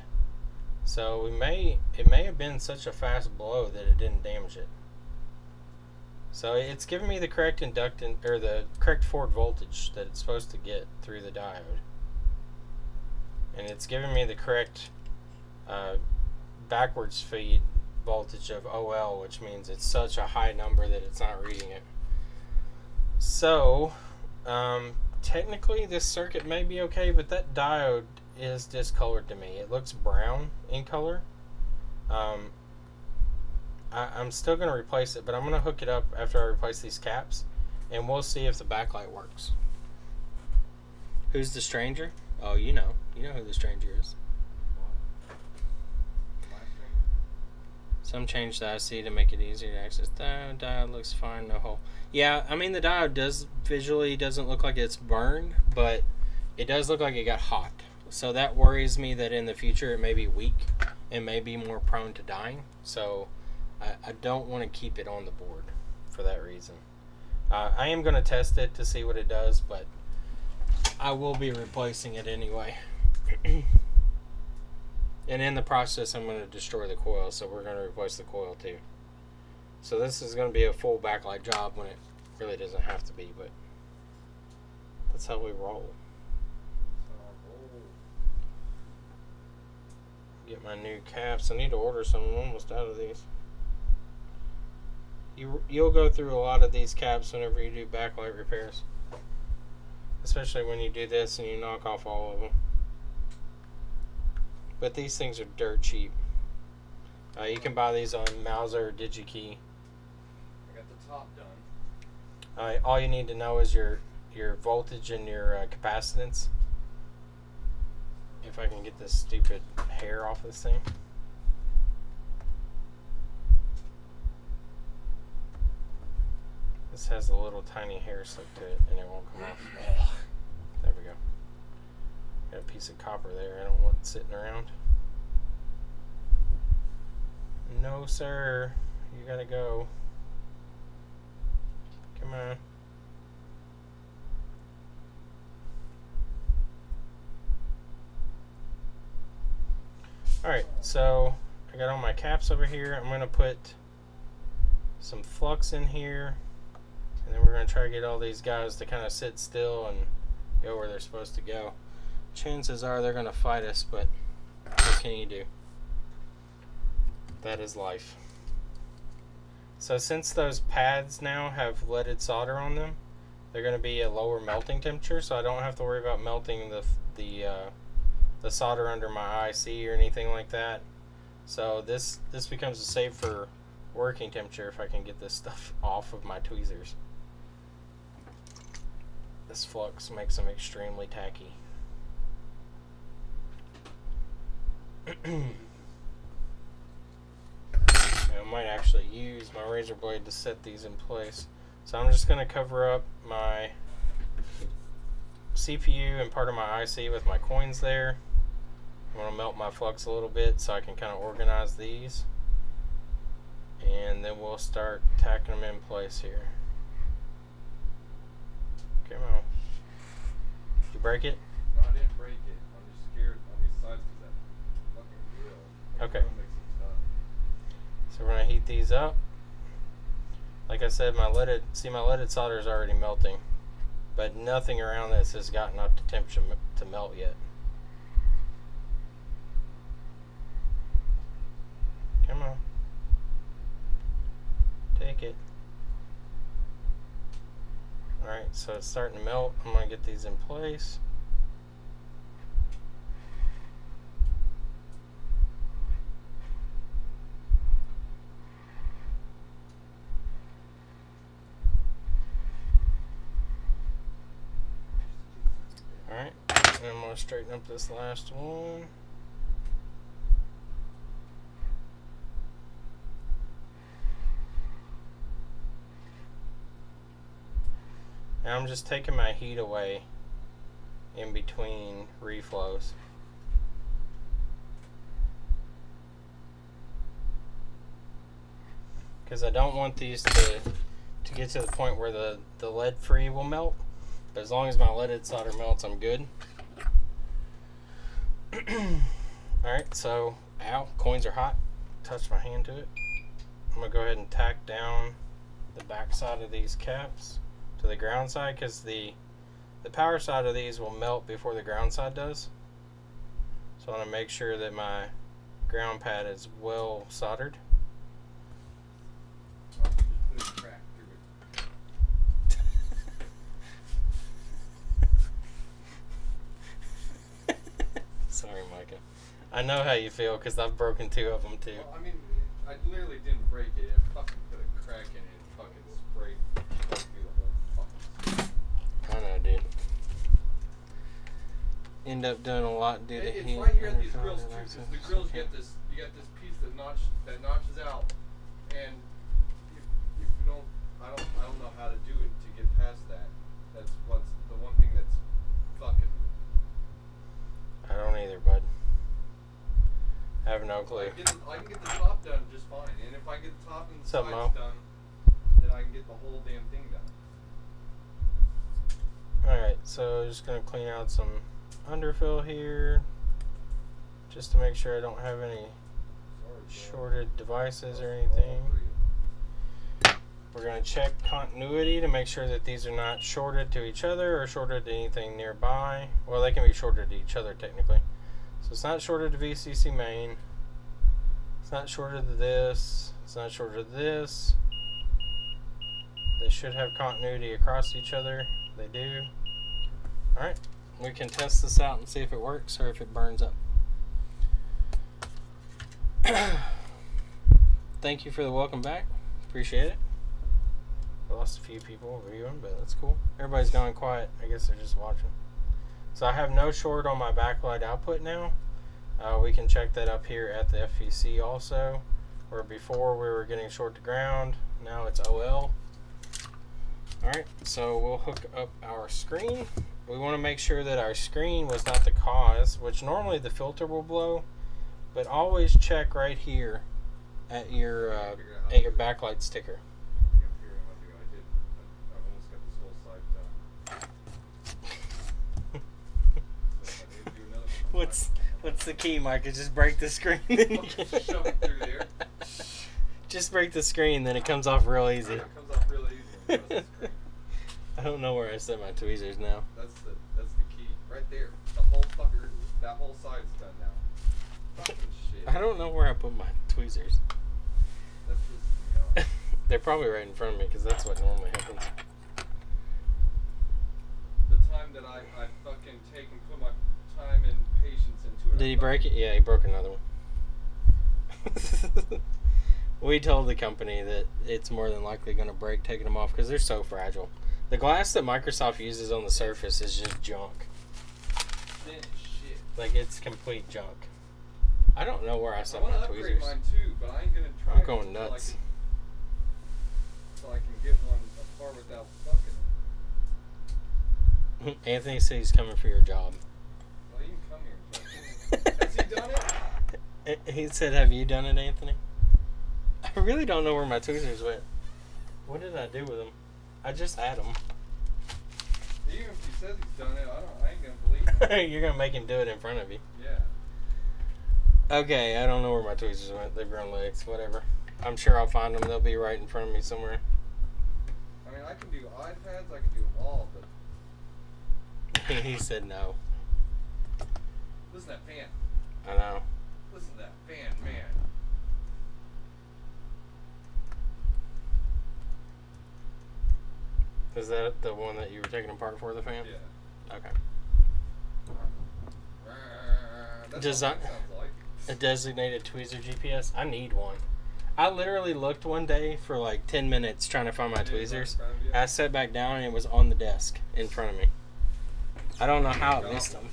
[SPEAKER 1] So it may have been such a fast blow that it didn't damage it. So it's giving me the correct inductance, or the correct forward voltage that it's supposed to get through the diode. And it's giving me the correct backwards feed voltage of OL, which means it's such a high number that it's not reading it. So technically this circuit may be okay, but that diode is discolored to me. It looks brown in color. I'm still going to replace it, but I'm going to hook it up after I replace these caps, and we'll see if the backlight works. Who's the stranger? Oh, you know who the stranger is. Some changed the IC to make it easier to access. Diode looks fine, no hole. Yeah, I mean the diode doesn't look like it's burned, but it does look like it got hot. So that worries me that in the future it may be weak and may be more prone to dying. So I don't want to keep it on the board for that reason. I am going to test it to see what it does, but I will be replacing it anyway. And in the process, I'm going to destroy the coil, so we're going to replace the coil too. So this is going to be a full backlight job when it really doesn't have to be, but that's how we roll. Get my new caps. I need to order some. I'm almost out of these. You'll go through a lot of these caps whenever you do backlight repairs, especially when you do this and you knock off all of them. But these things are dirt cheap. You can buy these on Mauser or DigiKey.
[SPEAKER 2] I got the top done.
[SPEAKER 1] All you need to know is your voltage and your capacitance. If I can get this stupid hair off this thing. This has a little tiny hair stuck to it and it won't come off. There we go. Got a piece of copper there. I don't want it sitting around. No, sir. You gotta go. Come on. Alright, so I got all my caps over here. I'm gonna put some flux in here. And then we're going to try to get all these guys to kind of sit still and go where they're supposed to go. Chances are they're going to fight us, but what can you do? That is life. So since those pads now have leaded solder on them, they're going to be a lower melting temperature, so I don't have to worry about melting the solder under my IC or anything like that. So this becomes a safer working temperature if I can get this stuff off of my tweezers. This flux makes them extremely tacky. I might actually use my razor blade to set these in place. So I'm just going to cover up my CPU and part of my IC with my coins there. I'm going to melt my flux a little bit so I can kind of organize these. And then we'll start tacking them in place here. Come on. Did you break it?
[SPEAKER 2] No, I didn't break it. I'm just scared on these sides because that fucking grill.
[SPEAKER 1] Okay. So we're going to heat these up. Like I said, my leaded solder is already melting, but nothing around this has gotten up to temperature to melt yet. Come on. Take it. Alright, so it's starting to melt. I'm going to get these in place. want to straighten up this last one. Now I'm just taking my heat away in between reflows. Because I don't want these to get to the point where the lead free will melt. But as long as my leaded solder melts, I'm good. Alright, so, ow, coins are hot. Touch my hand to it. I'm going to go ahead and tack down the back side of these caps to the ground side, because the power side of these will melt before the ground side does. So I want to make sure that my ground pad is well soldered. Sorry, Micah. I know how you feel because I've broken 2 of them too.
[SPEAKER 2] Well, I mean, I literally didn't break it. It fucking put a crack in it and fucking sprayed through the whole fucking.
[SPEAKER 1] I know, dude. End up doing a lot due to
[SPEAKER 2] it's
[SPEAKER 1] heat.
[SPEAKER 2] right here at these grills too. Because the grills get this. You got this piece that notches out, and if you don't, I don't know how to do it to get past that. That's what's the one thing that's fucking.
[SPEAKER 1] I don't either, bud. I have no clue.
[SPEAKER 2] I can get the top done just fine, and if I get the top and the sides done, then I can get the whole damn thing done.
[SPEAKER 1] Alright, so just going to clean out some underfill here, just to make sure I don't have any shorted devices or anything. We're going to check continuity to make sure that these are not shorted to each other or shorted to anything nearby. Well, they can be shorted to each other technically. So it's not shorted to VCC main. It's not shorted to this. It's not shorted to this. They should have continuity across each other. They do. Alright, we can test this out and see if it works or if it burns up. Thank you for the welcome back. Appreciate it. Lost a few people viewing, but that's cool. Everybody's gone quiet. I guess they're just watching. So I have no short on my backlight output now. We can check that up here at the FVC also, where before we were getting short to ground. Now it's OL. Alright, so we'll hook up our screen. We want to make sure that our screen was not the cause, which normally the filter will blow, but always check right here at your backlight sticker. What's the key, Mike? Just break the screen.
[SPEAKER 2] Shove it through there.
[SPEAKER 1] Just break the screen, then it comes off real easy.
[SPEAKER 2] It comes off real easy.
[SPEAKER 1] I don't know where I set my tweezers now.
[SPEAKER 2] That's the key right there. The whole fucker, that whole side's done now. Fucking shit.
[SPEAKER 1] I don't know where I put my tweezers.
[SPEAKER 2] That's just,
[SPEAKER 1] They're probably right in front of me because that's what normally happens.
[SPEAKER 2] The time that I fucking take and put my time and patience into it.
[SPEAKER 1] Did he break it? Yeah, he broke another one. We told the company that it's more than likely going to break taking them off because they're so fragile. The glass that Microsoft uses on the Surface is just junk.
[SPEAKER 2] Thin as shit.
[SPEAKER 1] Like, it's complete junk. I don't know where I set my tweezers.
[SPEAKER 2] I want to upgrade mine too, but I ain't going to try
[SPEAKER 1] I'm going nuts.
[SPEAKER 2] So I can get one apart without fucking it.
[SPEAKER 1] Anthony said he's coming for your job.
[SPEAKER 2] Well, you can come here. Has he done it?
[SPEAKER 1] He said, have you done it, Anthony? I really don't know where my tweezers went. What did I do with them? I just had them.
[SPEAKER 2] Even if he says he's done it, I ain't going to believe him.
[SPEAKER 1] You're going to make him do it in front of you.
[SPEAKER 2] Yeah.
[SPEAKER 1] Okay, I don't know where my tweezers went. They've grown legs, whatever. I'm sure I'll find them. They'll be right in front of me somewhere.
[SPEAKER 2] I mean, I can do iPads, I can do them all, but...
[SPEAKER 1] He said no.
[SPEAKER 2] Listen to that fan.
[SPEAKER 1] I know.
[SPEAKER 2] Listen to that fan, man.
[SPEAKER 1] Is that the one that you were taking apart for the fan?
[SPEAKER 2] Yeah.
[SPEAKER 1] Okay.
[SPEAKER 2] That's
[SPEAKER 1] Design
[SPEAKER 2] what that sounds like.
[SPEAKER 1] a designated tweezer GPS. I need one. I literally looked one day for like 10 minutes trying to find my tweezers. I sat back down and it was on the desk in front of me. I don't know how I missed them.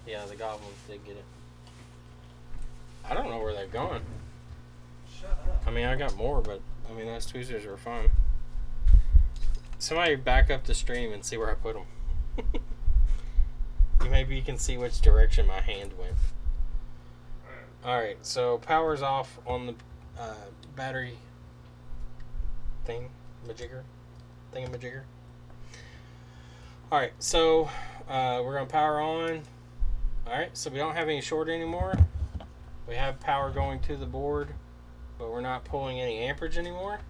[SPEAKER 1] Yeah, the goblins did get it. I don't know where they've gone.
[SPEAKER 2] Shut up.
[SPEAKER 1] I mean, I got more, but I mean, those tweezers were fun. Somebody back up the stream and see where I put them. Maybe you can see which direction my hand went. Alright, so power's off on the battery thingamajigger. Alright, so we're going to power on. Alright, so we don't have any short anymore. We have power going to the board, but we're not pulling any amperage anymore.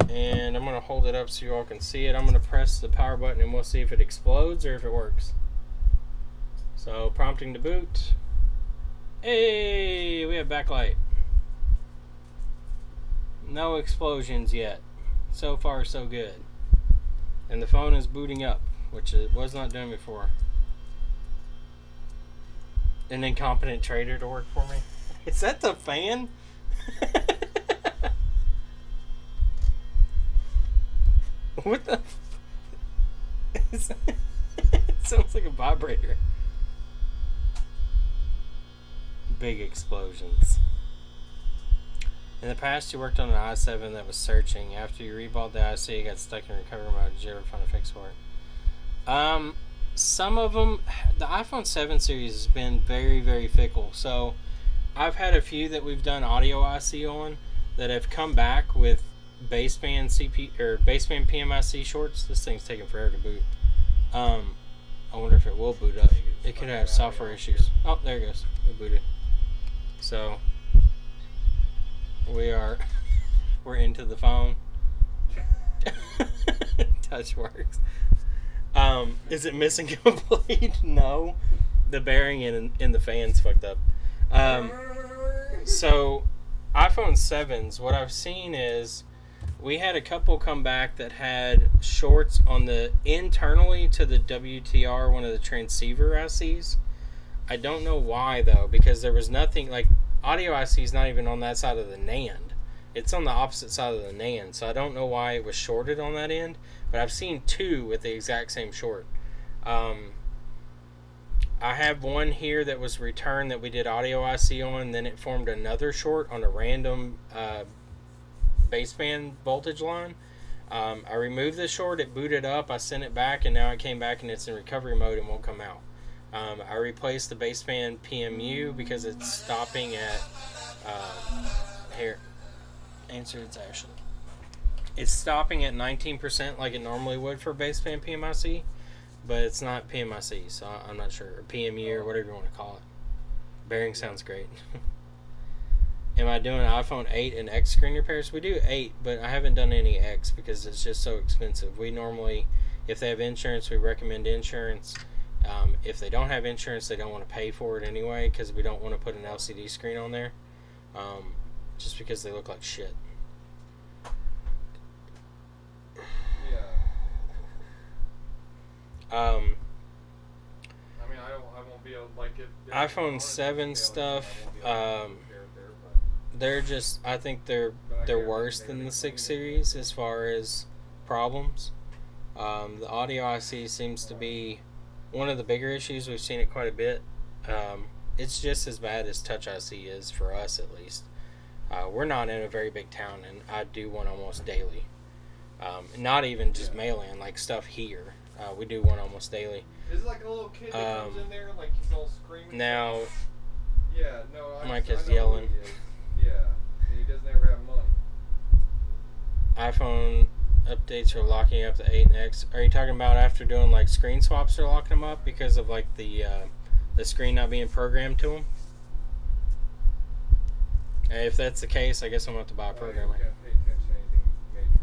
[SPEAKER 1] And I'm going to hold it up so you all can see it. I'm going to press the power button and we'll see if it explodes or if it works. So, prompting to boot. Hey, we have backlight. No explosions yet. So far, so good. And the phone is booting up, which it was not doing before. An incompetent trader to work for me. Is that the fan? What the? It sounds like a vibrator. Big explosions. In the past, you worked on an i7 that was searching. After you rebought the IC, it got stuck in recovery mode. Did you ever find a fix for it? Some of them, the iPhone 7 series has been very, very fickle. So, I've had a few that we've done audio IC on that have come back with baseband baseband PMIC shorts. This thing's taking forever to boot. I wonder if it will boot up. It could have software issues. Oh, there it goes. It booted. So we're into the phone. Touch works. Is it missing complete? No. The bearing in the fan's fucked up. So iPhone 7s, what I've seen is we had a couple come back that had shorts on the internally to the WTR, one of the transceiver ICs. I don't know why though, because there was nothing like audio IC is not even on that side of the NAND. It's on the opposite side of the NAND, so I don't know why it was shorted on that end. But I've seen two with the exact same short. I have one here that was returned that we did audio IC on, then it formed another short on a random baseband voltage line. I removed the short, it booted up, I sent it back, and now it came back and it's in recovery mode and won't come out. I replaced the baseband PMU because it's stopping at here. Answer, it's actually. It's stopping at 19% like it normally would for baseband PMIC, but it's not PMIC, so I'm not sure. Or PMU or whatever you want to call it. Bearing sounds great. Am I doing iPhone 8 and X screen repairs? We do 8, but I haven't done any X because it's just so expensive. We normally, if they have insurance, we recommend insurance. If they don't have insurance, they don't want to pay for it anyway because we don't want to put an LCD screen on there. Just because they look like shit.
[SPEAKER 2] Yeah. I mean, I won't be able to like it.
[SPEAKER 1] iPhone 7 stuff, they're just, I think they're worse than the 6 series as far as problems. The audio IC seems to be one of the bigger issues. We've seen it quite a bit. It's just as bad as Touch IC is for us, at least. We're not in a very big town, and I do one almost daily. Not even just mail-in, like stuff here. We do one almost daily.
[SPEAKER 2] Is it like a little kid that comes in there, like he's all screaming?
[SPEAKER 1] Now,
[SPEAKER 2] yeah, no,
[SPEAKER 1] Mike is
[SPEAKER 2] I know
[SPEAKER 1] yelling.
[SPEAKER 2] who he is. Yeah, and he doesn't ever have money.
[SPEAKER 1] iPhone updates are locking up the 8 and X. Are you talking about after doing like screen swaps, they're locking them up because of like the screen not being programmed to them? If that's the case, I guess I'm going to have to buy a programmer.
[SPEAKER 2] You can't pay attention to anything Matrix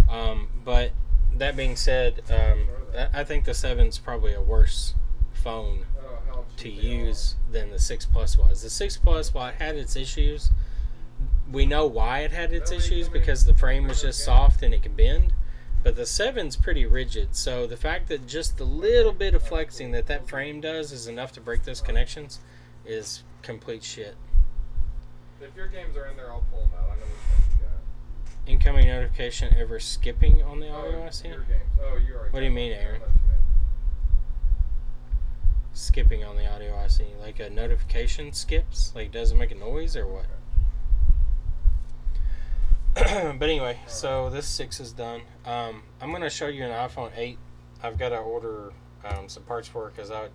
[SPEAKER 2] does.
[SPEAKER 1] But that being said, I think the 7's probably a worse phone to use than the 6 Plus was. The 6 Plus, while it had its issues, we know why it had its issues because the frame was just soft and it could bend. But the 7's pretty rigid, so the fact that just the little bit of flexing that frame does is enough to break those connections is complete shit.
[SPEAKER 2] If your games are in there, I'll pull them out. I know which ones you got.
[SPEAKER 1] Incoming notification ever skipping on the audio IC?
[SPEAKER 2] Your games. Oh, you already.
[SPEAKER 1] What do you mean, Aaron? skipping on the audio I see. Like a notification skips, like doesn't make a noise or what? But anyway, so this 6 is done. I'm going to show you an iPhone 8. I've got to order some parts for it because I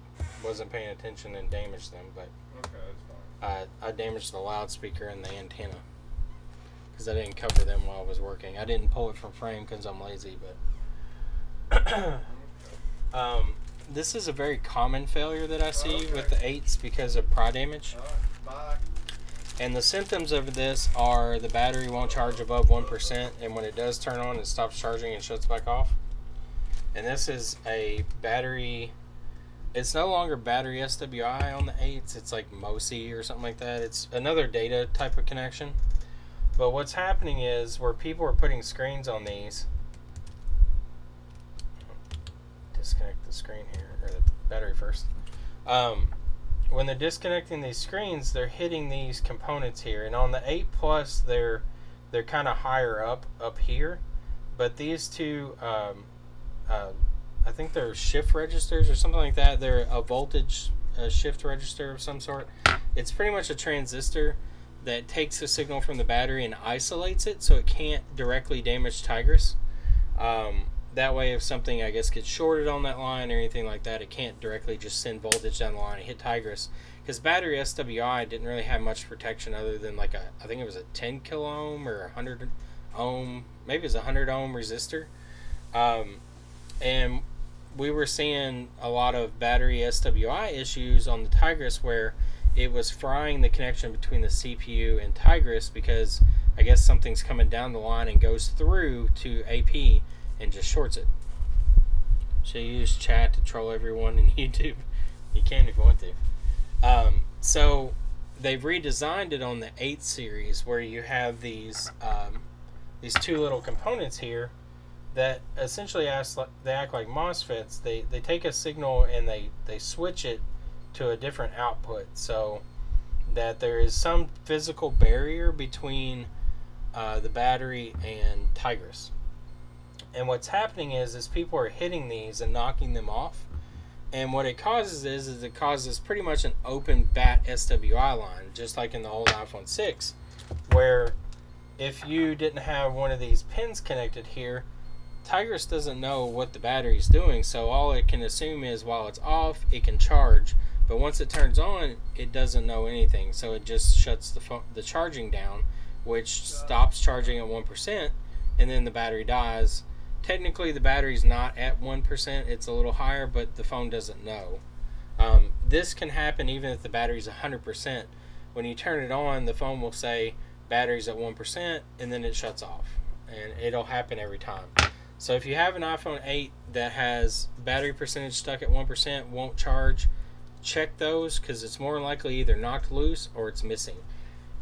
[SPEAKER 1] wasn't paying attention and damaged them. But
[SPEAKER 2] okay, that's fine.
[SPEAKER 1] I damaged the loudspeaker and the antenna because I didn't cover them while I was working. I didn't pull it from frame because I'm lazy. But this is a very common failure that I see with the 8s because of pry damage.
[SPEAKER 2] Bye.
[SPEAKER 1] And the symptoms of this are the battery won't charge above 1%, and when it does turn on, it stops charging and shuts back off. And this is a battery, it's no longer battery SWI on the 8s, it's like MOSI or something like that. It's another data type of connection. But what's happening is where people are putting screens on these, disconnect the screen here, or the battery first. When they're disconnecting these screens, they're hitting these components here, and on the 8 Plus, they're kind of higher up here. But these two, I think they're shift registers or something like that. They're a voltage shift register of some sort. It's pretty much a transistor that takes a signal from the battery and isolates it so it can't directly damage Tigris. That way, if something, I guess, gets shorted on that line or anything like that, it can't directly just send voltage down the line and hit Tigris. Because battery SWI didn't really have much protection other than like I think it was a 10 kilo ohm or 100 ohm, maybe it was a 100 ohm resistor. And we were seeing a lot of battery SWI issues on the Tigris where it was frying the connection between the CPU and Tigris because I guess something's coming down the line and goes through to AP and just shorts it. So you use chat to troll everyone in YouTube. You can if you want to. So they've redesigned it on the 8 series where you have these two little components here that essentially they act like MOSFETs. They take a signal and they switch it to a different output so that there is some physical barrier between the battery and Tigris. And what's happening is people are hitting these and knocking them off. And what it causes is it causes pretty much an open bat SWI line, just like in the old iPhone 6, where if you didn't have one of these pins connected here, Tigris doesn't know what the battery's doing, so all it can assume is while it's off, it can charge. But once it turns on, it doesn't know anything, so it just shuts the charging down, which stops charging at 1%, and then the battery dies. Technically, the battery's not at 1%, it's a little higher, but the phone doesn't know. This can happen even if the battery's 100%. When you turn it on, the phone will say battery's at 1%, and then it shuts off. And it'll happen every time. So if you have an iPhone 8 that has battery percentage stuck at 1%, won't charge, check those because it's more likely either knocked loose or it's missing.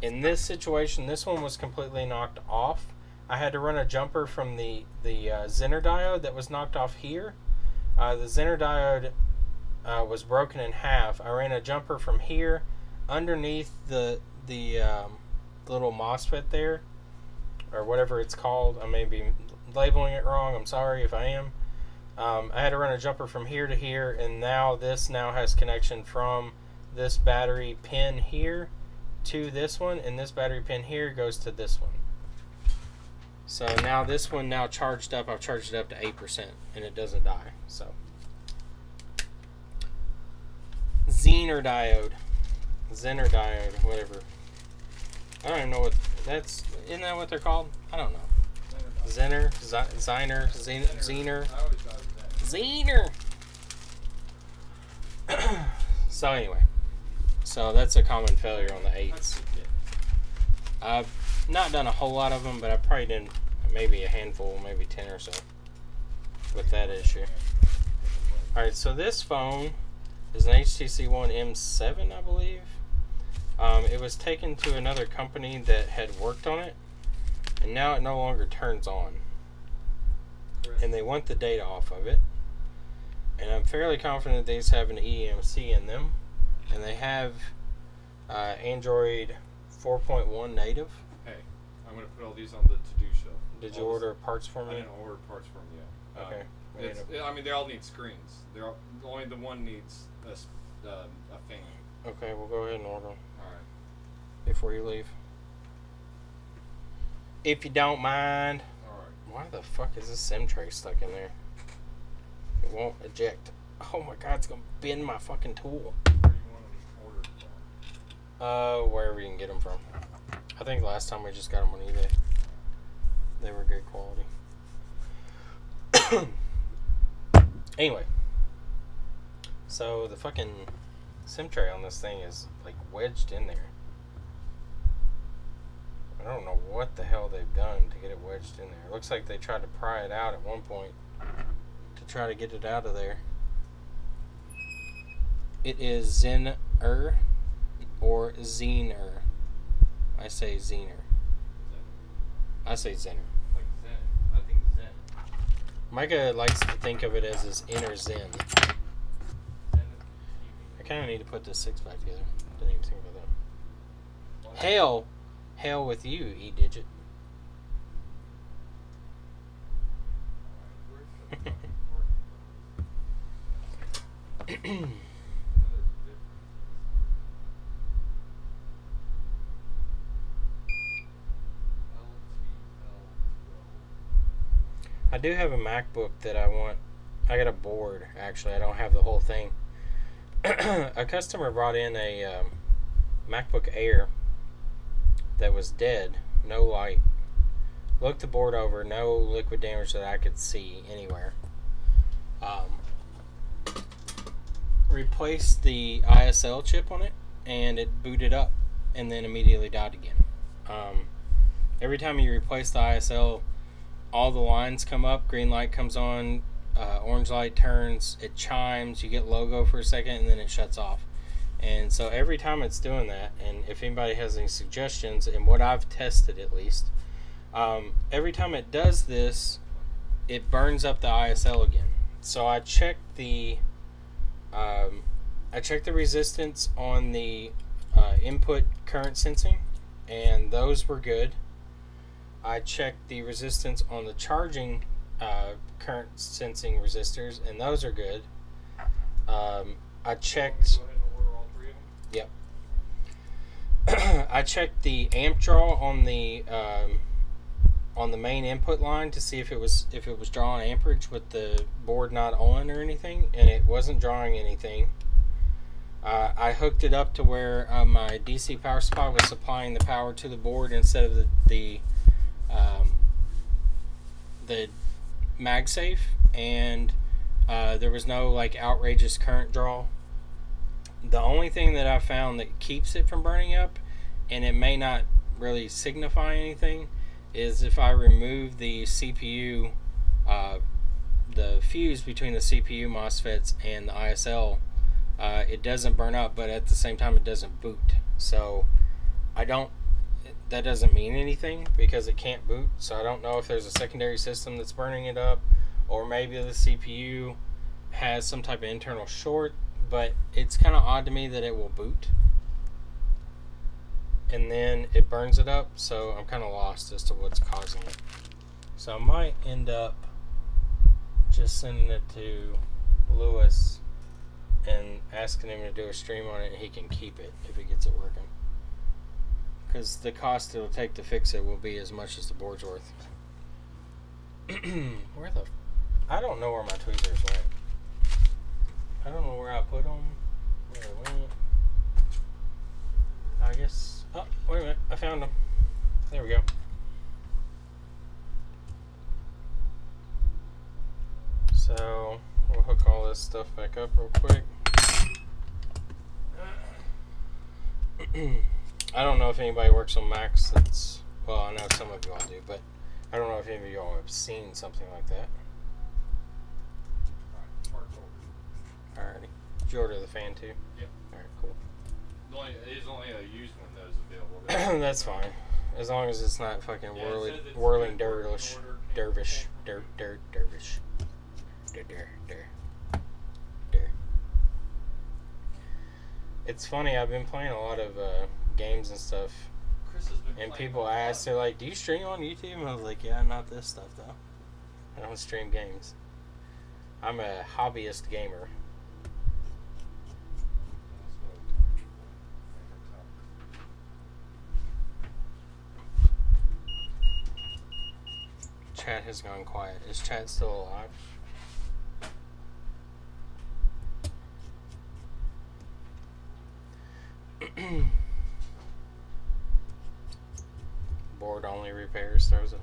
[SPEAKER 1] In this situation, this one was completely knocked off. I had to run a jumper from the Zener diode that was knocked off here. The Zener diode was broken in half. I ran a jumper from here underneath the little MOSFET there, or whatever it's called. I may be labeling it wrong. I'm sorry if I am. I had to run a jumper from here to here, and now this has connection from this battery pin here to this one, and this battery pin here goes to this one. So now this one charged up, I've charged it up to 8% and it doesn't die. So Zener diode, whatever. I don't even know what that's, isn't that what they're called? I don't know. Zener. So anyway, so that's a common failure on the 8s. I've not done a whole lot of them, but I probably did maybe a handful, maybe 10 or so with that issue. Alright, so this phone is an HTC One M7, I believe. It was taken to another company that had worked on it, and now it no longer turns on. And they want the data off of it. And I'm fairly confident these have an eMMC in them. And they have Android 4.1 native.
[SPEAKER 2] Hey, I'm going to put all these on the to-do shelf.
[SPEAKER 1] Did you order parts for me?
[SPEAKER 2] I didn't order parts for them yet.
[SPEAKER 1] Okay.
[SPEAKER 2] I mean, they all need screens. Only the one needs a fan.
[SPEAKER 1] Okay, we'll go ahead and order them.
[SPEAKER 2] Alright.
[SPEAKER 1] Before you leave. If you don't mind.
[SPEAKER 2] Alright.
[SPEAKER 1] Why the fuck is this SIM tray stuck in there? It won't eject. Oh my god, it's gonna bend my fucking tool.
[SPEAKER 2] Where do you want them ordered from?
[SPEAKER 1] Wherever you can get them from. I think last time we just got them on eBay. They were good quality. Anyway. So the fucking SIM tray on this thing is like wedged in there. I don't know what the hell they've done to get it wedged in there. It looks like they tried to pry it out at one point to try to get it out of there. It is Zener or Zener. I say Zener. I say Zener.
[SPEAKER 2] Like Zen. I think Zen.
[SPEAKER 1] Micah likes to think of it as his inner Zen.
[SPEAKER 2] Zen is
[SPEAKER 1] I kind of need to put this 6-pack together. Didn't even think about that.
[SPEAKER 2] Well,
[SPEAKER 1] Hell with you, E-Digit.
[SPEAKER 2] Alright, where's the Another
[SPEAKER 1] I do have a MacBook that I want. I got a board, actually. I don't have the whole thing. A customer brought in a MacBook Air that was dead, no light. Looked the board over, no liquid damage that I could see anywhere. Replaced the ISL chip on it, and it booted up, and then immediately died again. Every time you replace the ISL, all the lines come up, green light comes on, orange light turns, it chimes, you get logo for a second, and then it shuts off. And so every time it's doing that, and if anybody has any suggestions, and what I've tested at least, every time it does this, it burns up the ISL again. So I checked the resistance on the input current sensing, and those were good. I checked the resistance on the charging current sensing resistors, and those are good. I checked.
[SPEAKER 2] Go ahead and order all three of them.
[SPEAKER 1] Yep. I checked the amp draw on the main input line to see if it was drawing amperage with the board not on or anything, and it wasn't drawing anything. I hooked it up to where my DC power supply was supplying the power to the board instead of the MagSafe, and there was no like outrageous current draw. The only thing that I found that keeps it from burning up, and it may not really signify anything, is if I remove the CPU, the fuse between the CPU MOSFETs and the ISL, it doesn't burn up, but at the same time it doesn't boot. So that doesn't mean anything because it can't boot. So I don't know if there's a secondary system that's burning it up, or maybe the CPU has some type of internal short, but it's kind of odd to me that it will boot and then it burns it up. So I'm kind of lost as to what's causing it. So I might end up just sending it to Lewis and asking him to do a stream on it, and he can keep it if he gets it working. Because the cost it'll take to fix it will be as much as the board's worth. I don't know where my tweezers went. I don't know where I put them. Where they went. I guess. Oh, wait a minute. I found them. There we go. So we'll hook all this stuff back up real quick. I don't know if anybody works on Macs that's, well, I know some of you all do, but I don't know if any of you all have seen something like that. Alrighty. Did you order the fan too?
[SPEAKER 2] Yep.
[SPEAKER 1] Alright, cool.
[SPEAKER 2] There's only a used Windows available.
[SPEAKER 1] That's fine. As long as it's not fucking whirling dervish. It's funny, I've been playing a lot of games and stuff, and people ask, they're like, do you stream on YouTube? And I was like, yeah, not this stuff though. I don't stream games. I'm a hobbyist gamer. chat has gone quiet. Is chat still alive? Board only repairs, throws it.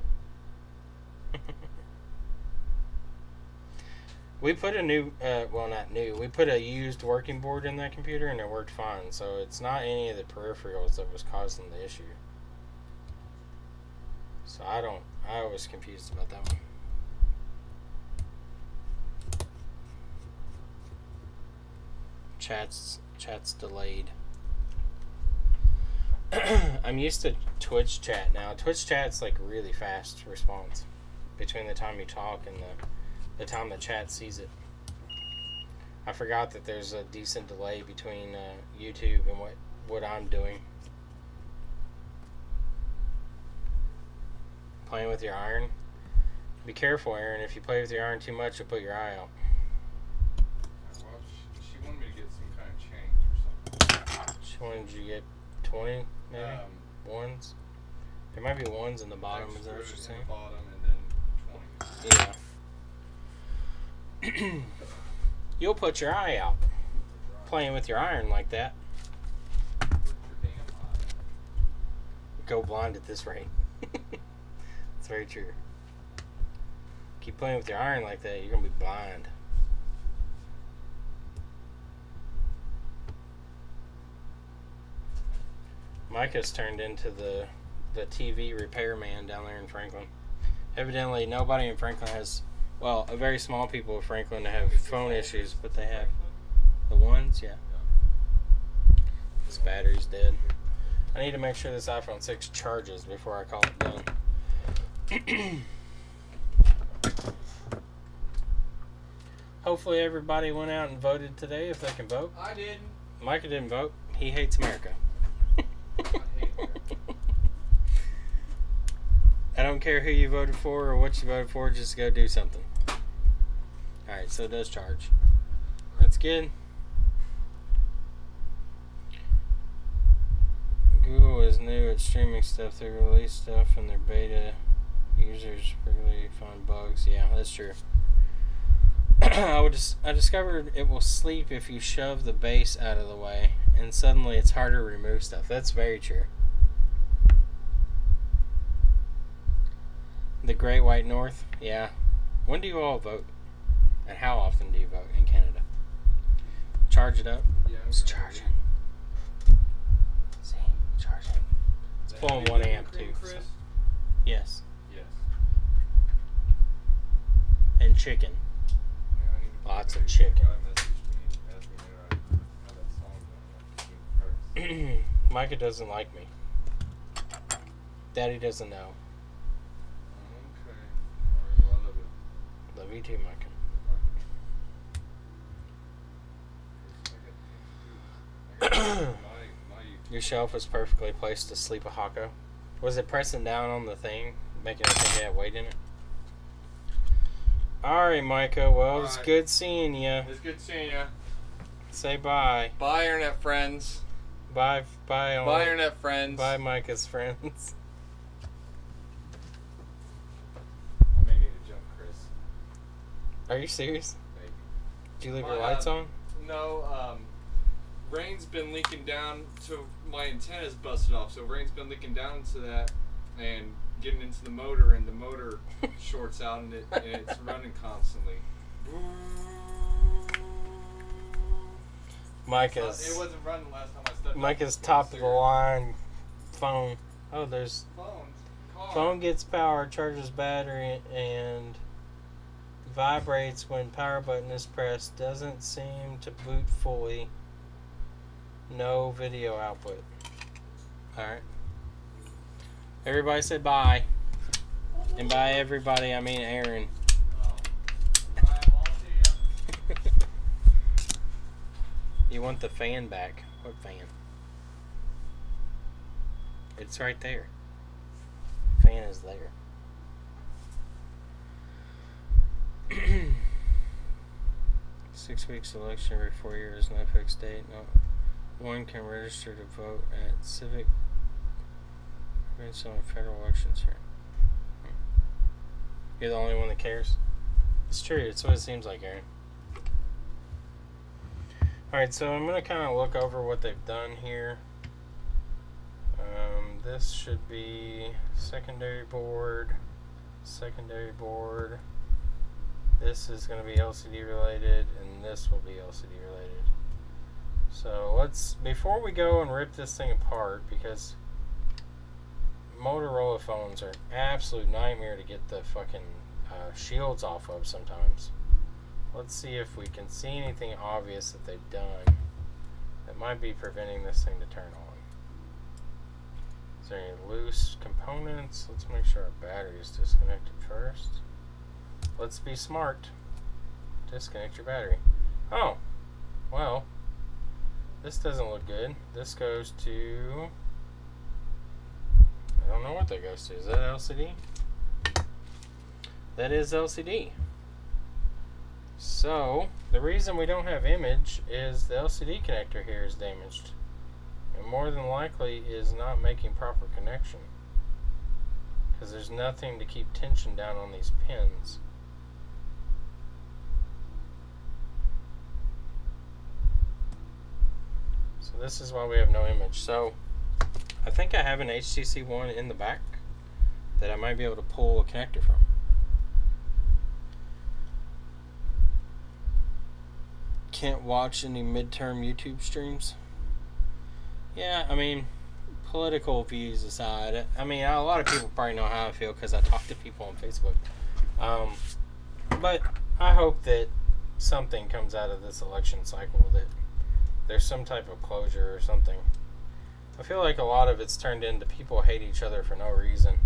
[SPEAKER 1] We put a new, well, not new, we put a used working board in that computer and it worked fine. So it's not any of the peripherals that was causing the issue. So I was confused about that one. Chat's delayed. I'm used to Twitch chat now. Twitch chat's like really fast response between the time you talk and the time the chat sees it. I forgot that there's a decent delay between YouTube and what I'm doing. Playing with your iron. Be careful, Aaron. If you play with your iron too much, you'll put your eye out.
[SPEAKER 2] Well, she wanted me to get some kind of change or something.
[SPEAKER 1] She wanted you to get 20, maybe? Ones? There might be ones in the bottom, is that what you're saying?
[SPEAKER 2] In the bottom and then 20.
[SPEAKER 1] Yeah. You'll put your eye out. Playing with your iron like that.
[SPEAKER 2] Put your damn eye.
[SPEAKER 1] Go blind at this rate. That's very true. Keep playing with your iron like that, you're going to be blind. Micah's turned into the TV repairman down there in Franklin. Evidently, nobody in Franklin has, well, a very small people of Franklin have phone issues, but they have the ones, yeah. This battery's dead. I need to make sure this iPhone 6 charges before I call it done. Hopefully everybody went out and voted today if they can vote.
[SPEAKER 2] I didn't.
[SPEAKER 1] Micah didn't vote. He hates America.
[SPEAKER 2] I hate America.
[SPEAKER 1] I don't care who you voted for or what you voted for, just go do something. Alright, so it does charge. That's good. Google is new at streaming stuff. They release stuff and their beta users regularly find bugs. Yeah, that's true. I discovered it will sleep if you shove the base out of the way, and suddenly it's harder to remove stuff. That's very true. The Great White North, yeah. When do you all vote? And how often do you vote in Canada? Charge it up.
[SPEAKER 2] Yeah,
[SPEAKER 1] It's charging. See, charging. It's pulling 1 amp too.
[SPEAKER 2] Chris?
[SPEAKER 1] So. Yes.
[SPEAKER 2] Yes.
[SPEAKER 1] And chicken.
[SPEAKER 2] Yeah, I need to
[SPEAKER 1] Lots of chicken.
[SPEAKER 2] Guy messaged me, asked me how that song going.
[SPEAKER 1] Micah doesn't like me. Daddy doesn't know.
[SPEAKER 2] Okay. Alright, well, I love it.
[SPEAKER 1] Love you too, Micah. Your shelf is perfectly placed to sleep a Hako. Was it pressing down on the thing, making it think it had weight in it? Alright, Micah. Well, it's good seeing you.
[SPEAKER 2] It's good seeing you.
[SPEAKER 1] Say bye.
[SPEAKER 2] Bye, internet friends.
[SPEAKER 1] Bye. Bye.
[SPEAKER 2] Bye, internet friends.
[SPEAKER 1] Bye, Micah's friends.
[SPEAKER 2] I may need to jump Chris.
[SPEAKER 1] Are you serious?
[SPEAKER 2] Maybe.
[SPEAKER 1] Did you leave your lights on?
[SPEAKER 2] No, rain's been leaking down, so my antenna's busted off, so rain's been leaking down into that and getting into the motor, and the motor shorts out and it's running constantly.
[SPEAKER 1] Micah's.
[SPEAKER 2] It wasn't running last time I stepped
[SPEAKER 1] Micah's top of the line phone. Oh, there's phone gets power, charges battery, and vibrates when power button is pressed. Doesn't seem to boot fully. No video output. Alright. Everybody said bye. And by everybody, I mean Aaron. You want the fan back. What fan? It's right there. Fan is there. 6 weeks election every 4 years, no fixed date. No. One can register to vote at civic events on federal elections here. You're the only one that cares. It's true. It's what it seems like, Aaron. Alright, so I'm going to kind of look over what they've done here. This should be secondary board. This is going to be LCD related, and this will be LCD related. So let's, before we go and rip this thing apart, because Motorola phones are an absolute nightmare to get the fucking shields off of sometimes. Let's see if we can see anything obvious that they've done that might be preventing this thing to turn on. Is there any loose components? Let's make sure our battery is disconnected first. Let's be smart. Disconnect your battery. Oh, well, this doesn't look good. This goes to, I don't know what that goes to. Is that LCD? That is LCD. So, the reason we don't have image is the LCD connector here is damaged. And more than likely is not making proper connection. Because there's nothing to keep tension down on these pins. So this is why we have no image. So, I think I have an HTC one in the back that I might be able to pull a connector from. Can't watch any midterm YouTube streams. Yeah, I mean, political views aside, I mean, a lot of people probably know how I feel because I talk to people on Facebook. But I hope that something comes out of this election cycle, that there's some type of closure or something. I feel like a lot of it's turned into people hate each other for no reason.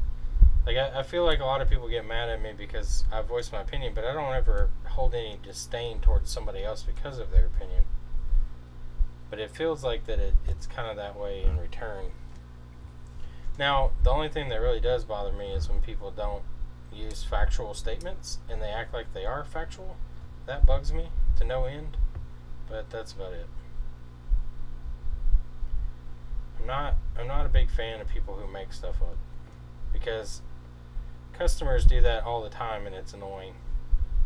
[SPEAKER 1] Like, I feel like a lot of people get mad at me because I voice my opinion, but I don't ever hold any disdain towards somebody else because of their opinion. But it feels like that it's kind of that way in return. Now, the only thing that really does bother me is when people don't use factual statements and they act like they are factual. That bugs me to no end, but that's about it. I'm not a big fan of people who make stuff up, because customers do that all the time and it's annoying.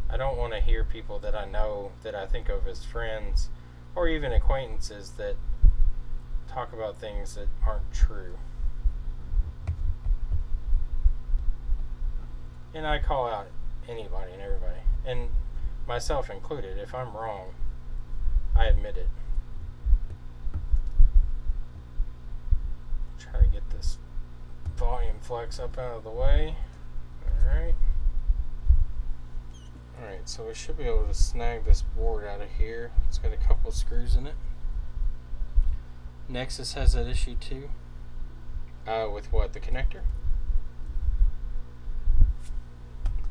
[SPEAKER 1] I don't want to hear people that I know, that I think of as friends or even acquaintances, that talk about things that aren't true. And I call out anybody and everybody, and myself included. If I'm wrong, I admit it. Try to get this volume flex up out of the way. Alright. Alright, so we should be able to snag this board out of here. It's got a couple of screws in it. Nexus has that issue too. With what? The connector?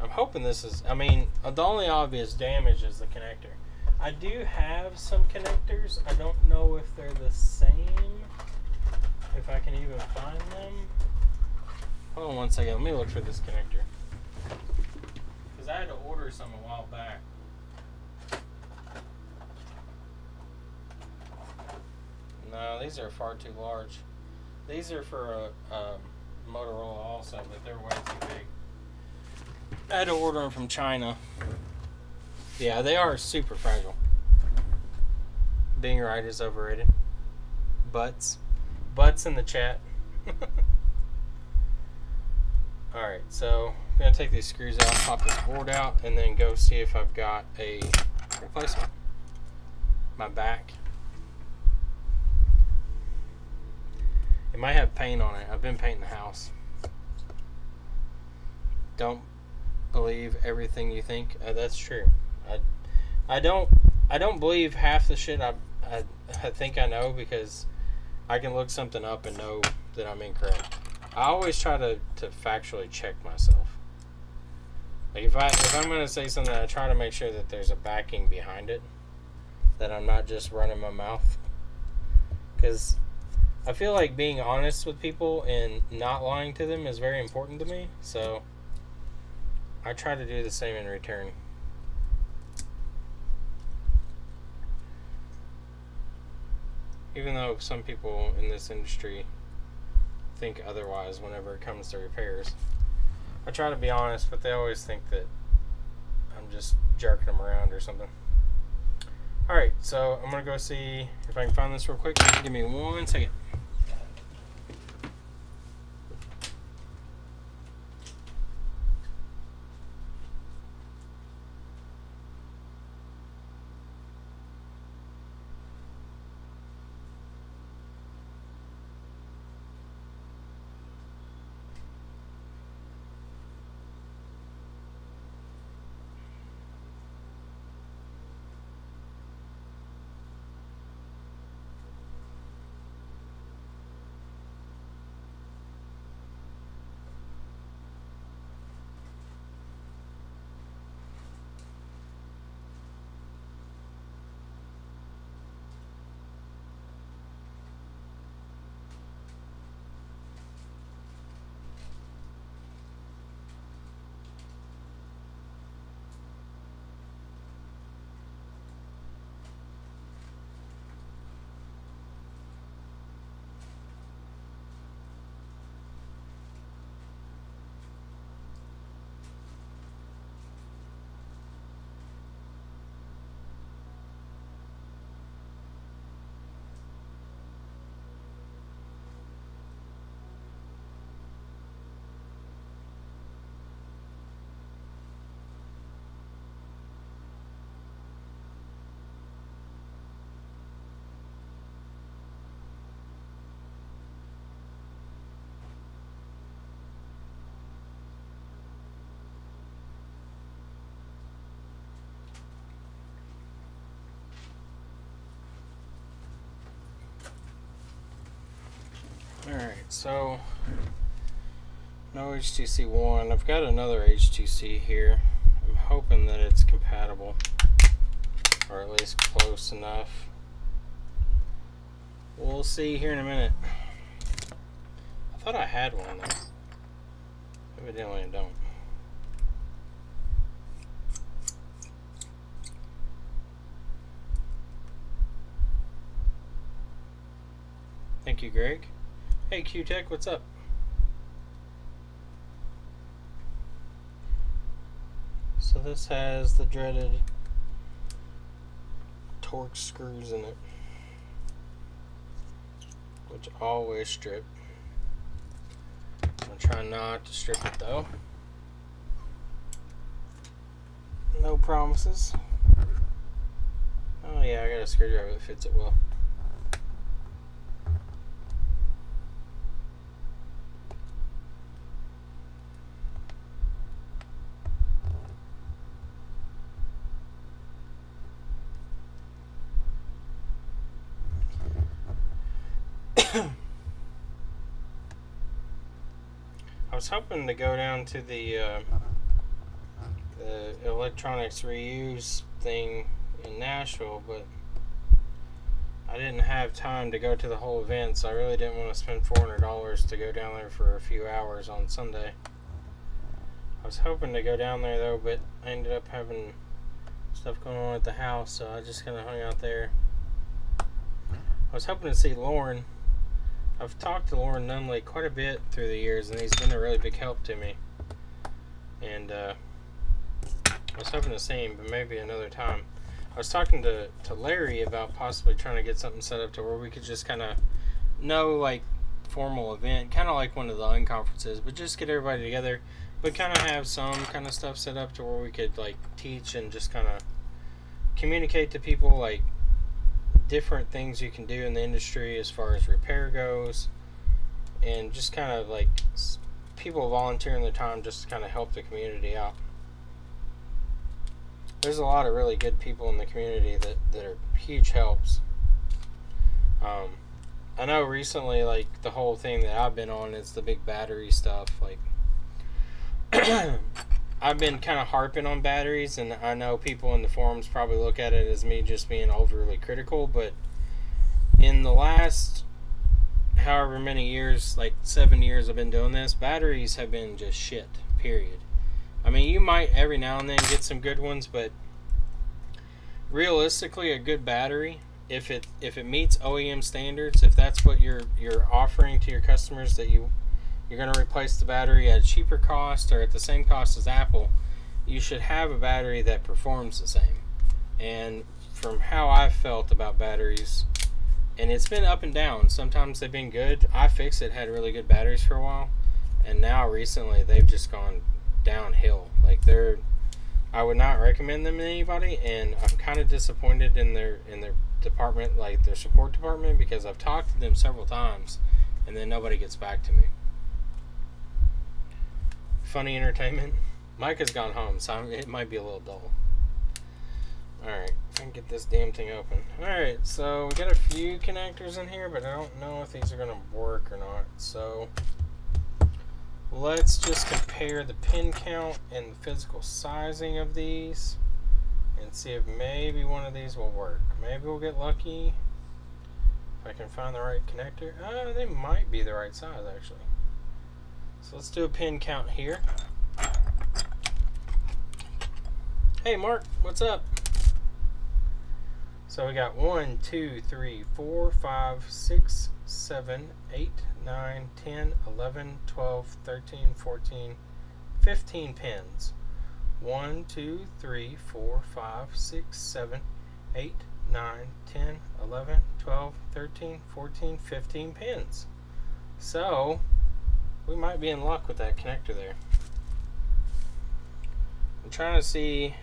[SPEAKER 1] I'm hoping this is, I mean, the only obvious damage is the connector. I do have some connectors. I don't know if they're the same, if I can even find them. Hold on one second, let me look for this connector. Because I had to order some a while back. No, these are far too large. These are for a Motorola also, but they're way too big. I had to order them from China. Yeah, they are super fragile. Being right is overrated. Butts in the chat. Alright, so I'm going to take these screws out, pop this board out, and then go see if I've got a replacement. My back. It might have paint on it. I've been painting the house. Don't believe everything you think. That's true. I don't believe half the shit I think I know, because I can look something up and know that I'm incorrect. I always try to factually check myself. Like if I'm going to say something, I try to make sure that there's a backing behind it, that I'm not just running my mouth. Because I feel like being honest with people and not lying to them is very important to me. So I try to do the same in return. Even though some people in this industry think otherwise whenever it comes to repairs. I try to be honest, but they always think that I'm just jerking them around or something. Alright, so I'm going to go see if I can find this real quick. Give me 1 second. Alright, so no HTC1. I've got another HTC here. I'm hoping that it's compatible, or at least close enough. We'll see here in a minute. I thought I had one though. Evidently I don't. Thank you, Greg. Hey, Q-Tech, what's up? So this has the dreaded Torx screws in it, which I always strip. I'm trying not to strip it though. No promises. Oh yeah, I got a screwdriver that fits it well. I was hoping to go down to the electronics reuse thing in Nashville, but I didn't have time to go to the whole event, so I really didn't want to spend $400 to go down there for a few hours on Sunday. I was hoping to go down there though, but I ended up having stuff going on at the house, so I just kind of hung out there. I was hoping to see Lauren. I've talked to Lauren Nunley quite a bit through the years, and he's been a really big help to me. And I was hoping to see him, but maybe another time. I was talking to Larry about possibly trying to get something set up to where we could just kind of like formal event, kind of like one of the unconferences, but just get everybody together, but kind of have some kind of stuff set up to where we could like teach and just kind of communicate to people like different things you can do in the industry as far as repair goes, and just kind of like people volunteering their time just to kind of help the community out. There's a lot of really good people in the community that are huge helps. I know recently, like, the whole thing that I've been on is the big battery stuff. Like, I've been kind of harping on batteries, and I know people in the forums probably look at it as me just being overly critical, but in the last however many years, like 7 years I've been doing this, batteries have been just shit, period. I mean, you might every now and then get some good ones, but realistically, a good battery, if it meets OEM standards, if that's what you're offering to your customers, that you you're going to replace the battery at a cheaper cost or at the same cost as Apple, you should have a battery that performs the same. And from how I've felt about batteries, and it's been up and down. Sometimes they've been good. iFixit had really good batteries for a while, and now recently they've just gone downhill. Like, I would not recommend them to anybody, and I'm kind of disappointed in their department, like their support department, because I've talked to them several times and then nobody gets back to me. Funny entertainment. Mike has gone home, so it might be a little dull. Alright, if I can get this damn thing open. Alright, so we got a few connectors in here, but I don't know if these are going to work or not. So let's just compare the pin count and the physical sizing of these and see if maybe one of these will work. Maybe we'll get lucky if I can find the right connector. They might be the right size, actually. So let's do a pin count here. Hey Mark, what's up? So we got 1, 2, 3, 4, 5, 6, 7, 8, 9, 10, 11, 12, 13, 14, 15 pins. 1, 2, 3, 4, 5, 6, 7, 8, 9, 10, 11, 12, 13, 14, 15 pins. So we might be in luck with that connector there. I'm trying to see.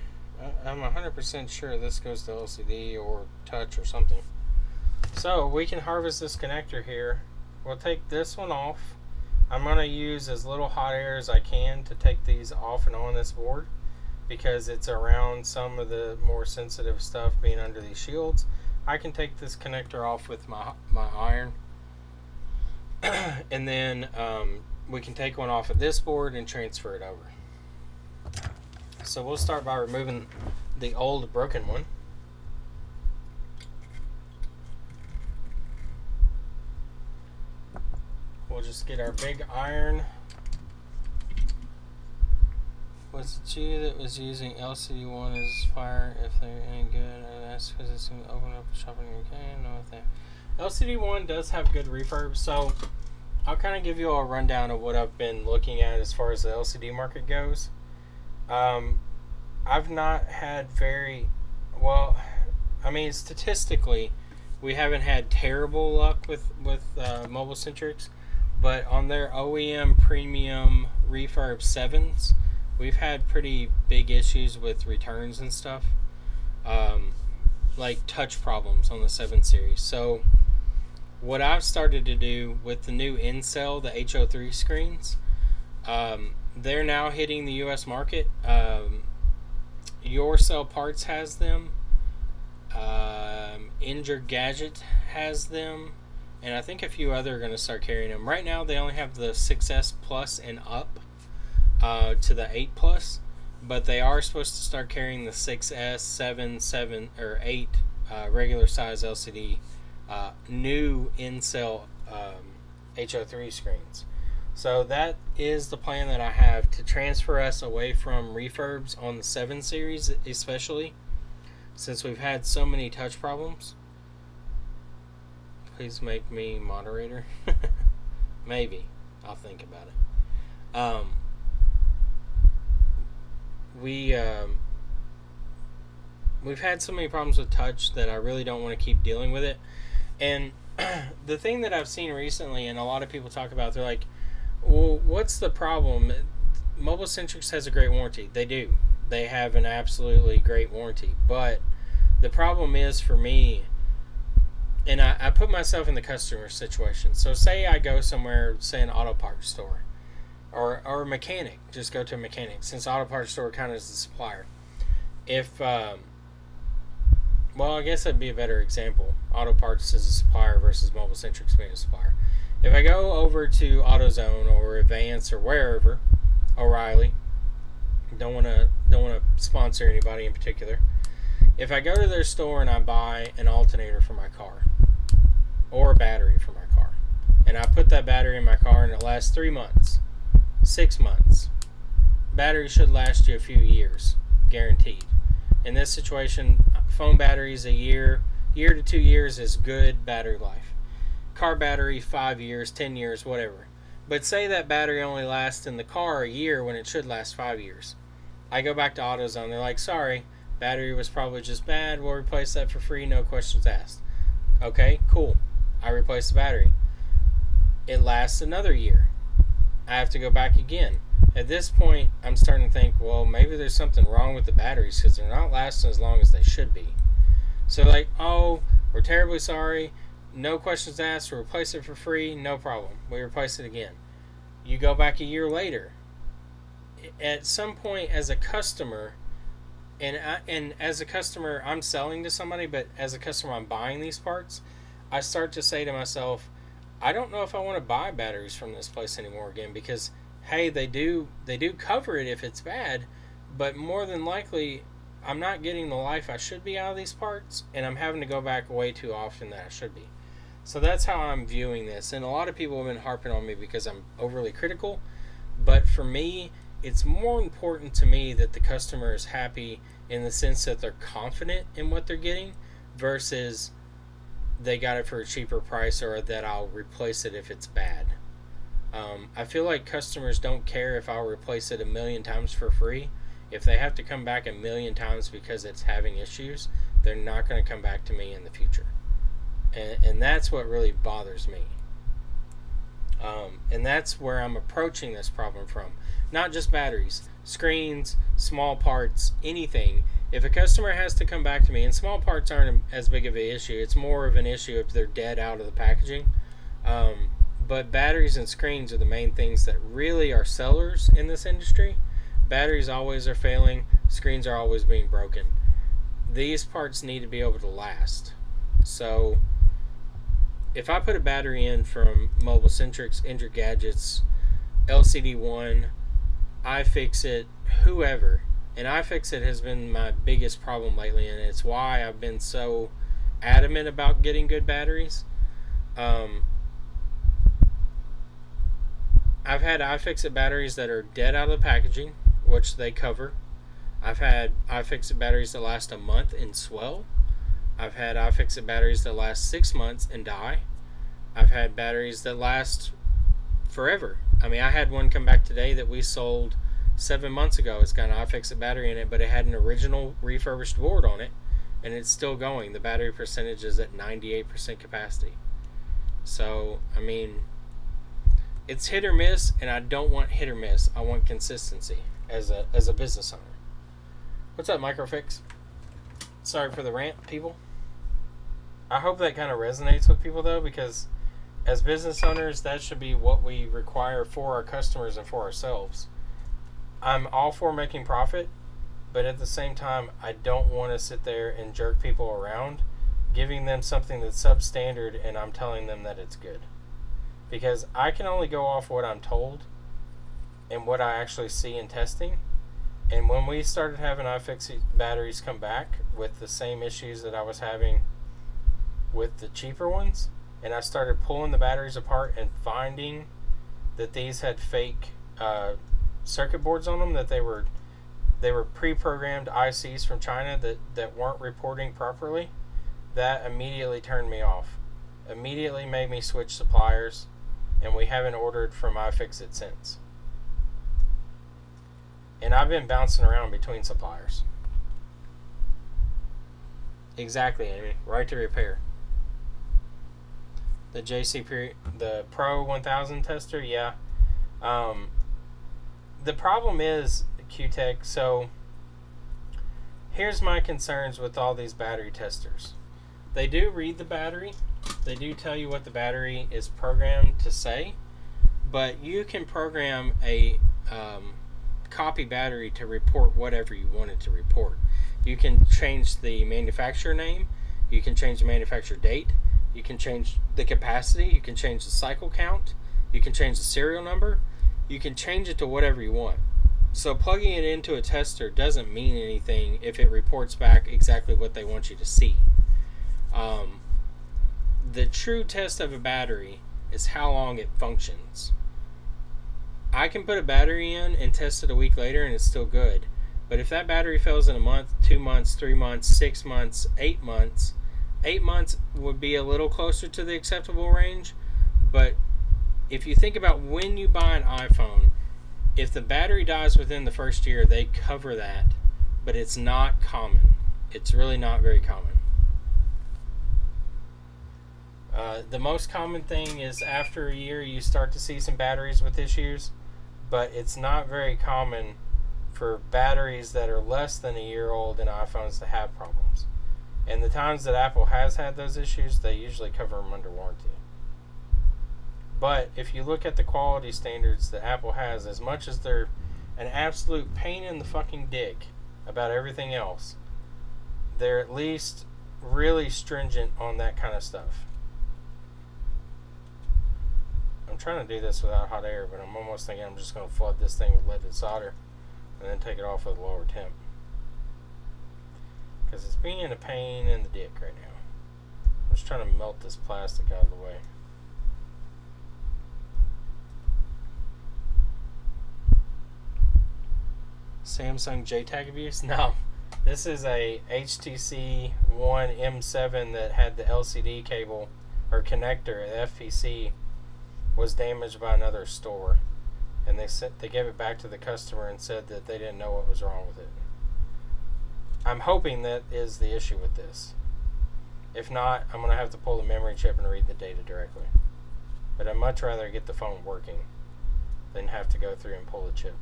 [SPEAKER 1] I'm 100% sure this goes to LCD or touch or something. So we can harvest this connector here. We'll take this one off. I'm going to use as little hot air as I can to take these off and on this board, because it's around some of the more sensitive stuff being under these shields. I can take this connector off with my iron, and then we can take one off of this board and transfer it over. So we'll start by removing the old broken one. We'll just get our big iron. Was it you that was using LCD1 as fire? If they're any good, that's because it's going to open up a shop in your can. No, if they LCD1 does have good refurb. So I'll kind of give you a rundown of what I've been looking at as far as the LCD market goes. I've not had very well. I mean, statistically, we haven't had terrible luck with Mobile Centrics, but on their OEM premium refurb 7s, we've had pretty big issues with returns and stuff, like touch problems on the 7 series. So what I've started to do with the new in-cell, the HO3 screens, they're now hitting the US market. Your Cell Parts has them. Injure Gadget has them. And I think a few other are going to start carrying them. Right now they only have the 6S Plus and up to the 8 Plus. But they are supposed to start carrying the 6S, 7, or 8 regular size LCD new in-cell HO3 screens. So that is the plan that I have, to transfer us away from refurbs on the 7 series, especially since we've had so many touch problems. Please make me moderator. Maybe. I'll think about it. We've had so many problems with touch that I really don't want to keep dealing with it. And the thing that I've seen recently, and a lot of people talk about, they're like, well, what's the problem? Mobile Centrics has a great warranty. They do. They have an absolutely great warranty. But the problem is, for me, and I put myself in the customer situation. So say I go somewhere, say an auto parts store, or a mechanic. Just go to a mechanic, since auto parts store kind of is the supplier. If, well, I guess that'd be a better example. Auto parts is a supplier versus Mobile Centrics being a supplier. If I go over to AutoZone or Advance or wherever, O'Reilly, don't want to sponsor anybody in particular. If I go to their store and I buy an alternator for my car or a battery for my car, and I put that battery in my car and it lasts 3 months, 6 months, battery should last you a few years, guaranteed. In this situation, phone batteries a year to 2 years is good battery life. Car battery 5 years, 10 years, whatever. But say that battery only lasts in the car a year when it should last 5 years. I go back to AutoZone. They're like, sorry, battery was probably just bad. We'll replace that for free. No questions asked. Okay, cool. I replace the battery. It lasts another year. I have to go back again. At this point, I'm starting to think, well, maybe there's something wrong with the batteries because they're not lasting as long as they should be. So like, oh, we're terribly sorry. No questions asked. We'll replace it for free. No problem. We replace it again. You go back a year later. At some point, as a customer, and as a customer, I'm selling to somebody, but as a customer, I'm buying these parts. I start to say to myself, I don't know if I want to buy batteries from this place anymore again because, hey, they do cover it if it's bad, but more than likely, I'm not getting the life I should be out of these parts, and I'm having to go back way too often than I should be. So that's how I'm viewing this, and a lot of people have been harping on me because I'm overly critical, but for me, it's more important to me that the customer is happy in the sense that they're confident in what they're getting versus they got it for a cheaper price or that I'll replace it if it's bad. I feel like customers don't care if I'll replace it 1,000,000 times for free. If they have to come back 1,000,000 times because it's having issues, they're not going to come back to me in the future. And that's what really bothers me. And that's where I'm approaching this problem from. Not just batteries, screens, small parts, anything. If a customer has to come back to me, and small parts aren't as big of an issue, it's more of an issue if they're dead out of the packaging. But batteries and screens are the main things that really are sellers in this industry. Batteries always are failing, screens are always being broken. These parts need to be able to last. So if I put a battery in from Mobile Centrics, Injured Gadgets, LCD1, iFixit, whoever, and iFixit has been my biggest problem lately, and it's why I've been so adamant about getting good batteries. I've had iFixit batteries that are dead out of the packaging, which they cover. I've had iFixit batteries that last a month and swell. I've had iFixit batteries that last 6 months and die. I've had batteries that last forever. I mean, I had one come back today that we sold 7 months ago. It's got an iFixit battery in it, but it had an original refurbished board on it, and it's still going. The battery percentage is at 98% capacity. So, I mean, it's hit or miss, and I don't want hit or miss. I want consistency as a business owner. What's up, Microfix? Sorry for the rant, people. I hope that kind of resonates with people, though, because as business owners, that should be what we require for our customers and for ourselves. I'm all for making profit, but at the same time, I don't want to sit there and jerk people around, giving them something that's substandard, and I'm telling them that it's good. Because I can only go off what I'm told and what I actually see in testing. And when we started having iFixit batteries come back with the same issues that I was having with the cheaper ones, and I started pulling the batteries apart and finding that these had fake circuit boards on them, that they were pre-programmed ICs from China that weren't reporting properly, that immediately turned me off. Immediately made me switch suppliers, and we haven't ordered from iFixit since. And I've been bouncing around between suppliers. Exactly, Amy. Right to repair. The JCP, the Pro 1000 tester, yeah. The problem is, Q-Tech, so here's my concerns with all these battery testers. They do read the battery. They do tell you what the battery is programmed to say, but you can program a copy battery to report whatever you want it to report. You can change the manufacturer name, you can change the manufacturer date, you can change the capacity, you can change the cycle count, you can change the serial number, you can change it to whatever you want. So plugging it into a tester doesn't mean anything if it reports back exactly what they want you to see. The true test of a battery is how long it functions. I can put a battery in and test it a week later and it's still good. But if that battery fails in a month, 2 months, 3 months, 6 months, 8 months, 8 months would be a little closer to the acceptable range. But if you think about when you buy an iPhone, if the battery dies within the first year, they cover that, but it's not common. It's really not very common. The most common thing is after a year you start to see some batteries with issues, but it's not very common for batteries that are less than a year old in iPhones to have problems. And the times that Apple has had those issues, they usually cover them under warranty. But if you look at the quality standards that Apple has, as much as they're an absolute pain in the fucking dick about everything else, they're at least really stringent on that kind of stuff. I'm trying to do this without hot air, but I'm almost thinking I'm just going to flood this thing with leaded solder and then take it off with a lower temp. Because it's being a pain in the dick right now. I'm just trying to melt this plastic out of the way. Samsung JTAG abuse? No. This is a HTC One M7 that had the LCD cable or connector at FPC was damaged by another store, and they gave it back to the customer and said that they didn't know what was wrong with it. I'm hoping that is the issue with this. If not, I'm going to have to pull the memory chip and read the data directly. But I'd much rather get the phone working than have to go through and pull the chip.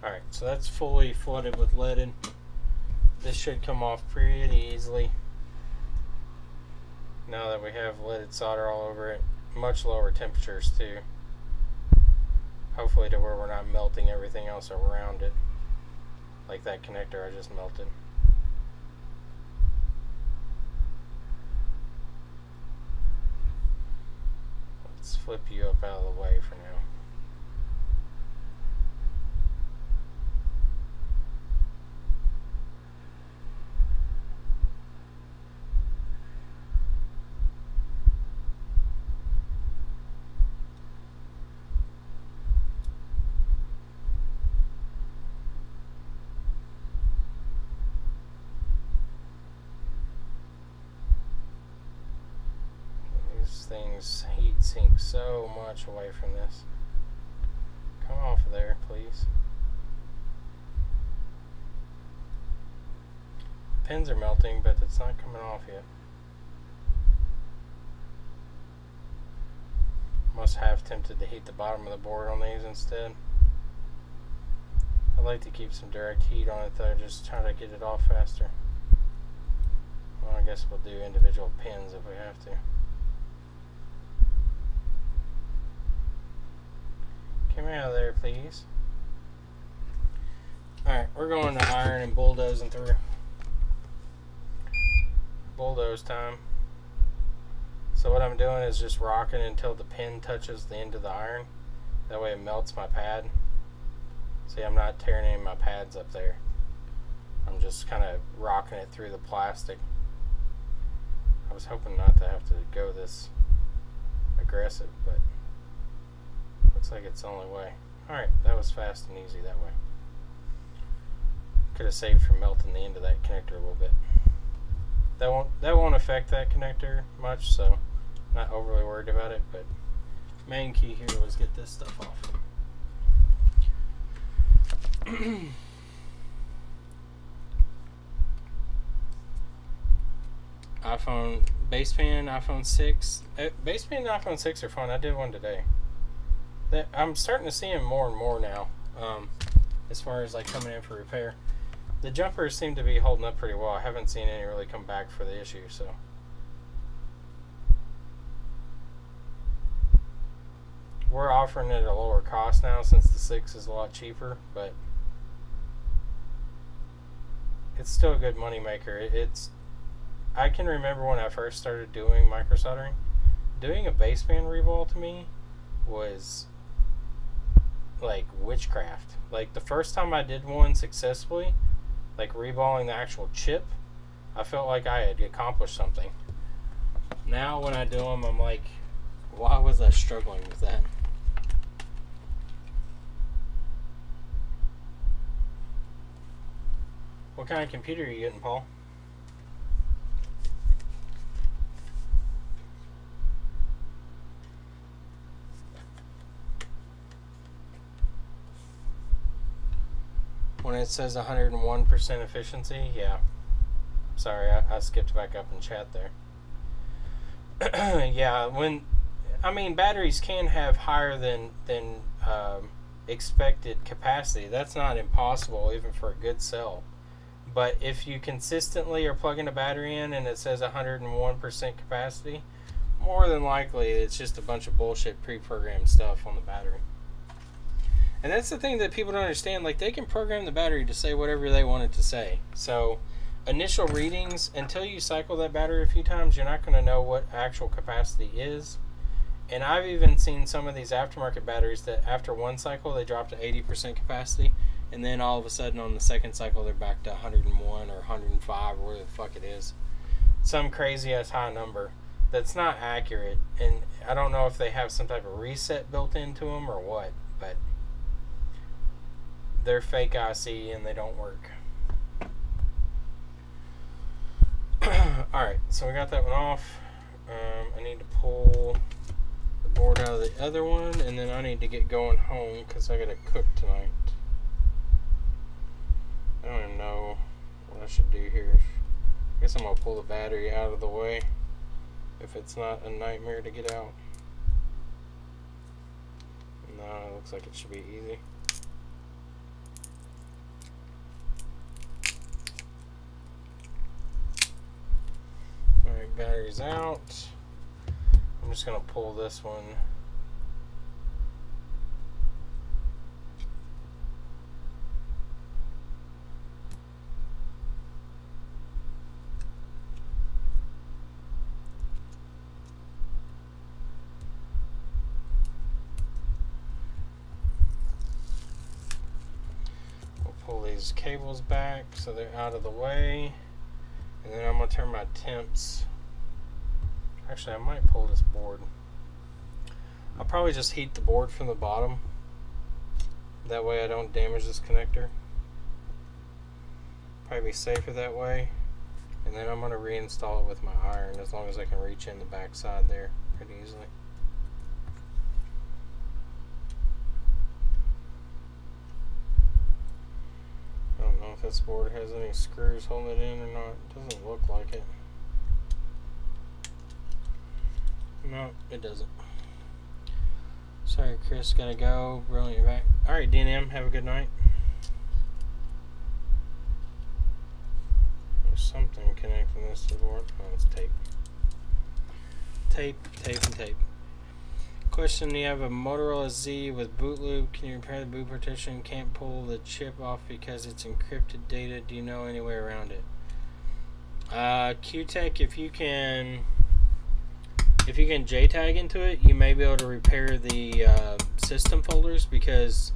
[SPEAKER 1] Alright, so that's fully flooded with leaded. This should come off pretty easily now that we have leaded solder all over it. Much lower temperatures too. Hopefully to where we're not melting everything else around it, like that connector I just melted. Let's flip you up out of the way for now. Things heat sink so much away from this. Come off of there, please. Pins are melting, but it's not coming off yet. Must have tempted to heat the bottom of the board on these instead. I like to keep some direct heat on it though, just try to get it off faster. Well, I guess we'll do individual pins if we have to. Come out of there, please. Alright, we're going to iron and bulldozing through. Bulldoze time. So what I'm doing is just rocking until the pin touches the end of the iron. That way it melts my pad. See, I'm not tearing any of my pads up there. I'm just kind of rocking it through the plastic. I was hoping not to have to go this aggressive, but looks like it's the only way. Alright, that was fast and easy that way. Could have saved from melting the end of that connector a little bit. That won't affect that connector much, so not overly worried about it, but main key here was get this stuff off. iPhone baseband, iPhone 6. Baseband and iPhone 6 are fun. I did one today. I'm starting to see them more and more now, as far as like coming in for repair. The jumpers seem to be holding up pretty well. I haven't seen any really come back for the issue, so. We're offering it at a lower cost now since the 6 is a lot cheaper, but it's still a good money maker. I can remember when I first started doing micro soldering, doing a baseband reball to me was like witchcraft. Like the first time I did one successfully, like reballing the actual chip, I felt like I had accomplished something. Now when I do them, I'm like, why was I struggling with that? What kind of computer are you getting, Paul? When it says 101% efficiency, yeah. Sorry, I skipped back up in chat there. Yeah, batteries can have higher than expected capacity. That's not impossible, even for a good cell. But if you consistently are plugging a battery in and it says 101% capacity, more than likely it's just a bunch of bullshit pre-programmed stuff on the battery. And that's the thing that people don't understand. Like, they can program the battery to say whatever they want it to say. So initial readings, until you cycle that battery a few times, you're not going to know what actual capacity is. And I've even seen some of these aftermarket batteries that after one cycle they drop to 80% capacity, and then all of a sudden on the second cycle they're back to 101 or 105 or whatever the fuck it is. Some crazy ass high number that's not accurate, and I don't know if they have some type of reset built into them or what, but they're fake IC and they don't work. Alright, so we got that one off. I need to pull the board out of the other one, and then I need to get going home because I gotta cook tonight. I don't even know what I should do here. I guess I'm gonna pull the battery out of the way if it's not a nightmare to get out. No, it looks like it should be easy. Alright, battery's out. I'm just going to pull this one. We'll pull these cables back so they're out of the way. And then I'm going to turn my temps. Actually, I might pull this board. I'll probably just heat the board from the bottom. That way I don't damage this connector. Probably be safer that way. And then I'm going to reinstall it with my iron, as long as I can reach in the back side there pretty easily. I don't know if this board has any screws holding it in or not. It doesn't look like it. No, it doesn't. Sorry, Chris, gotta go. Rolling your back. Alright, DNM, have a good night. There's something connecting this to the board. Oh, it's tape. Tape, and tape. Question, you have a Motorola Z with boot loop. Can you repair the boot partition? Can't pull the chip off because it's encrypted data. Do you know any way around it? QTech, if you can JTAG into it, you may be able to repair the system folders, because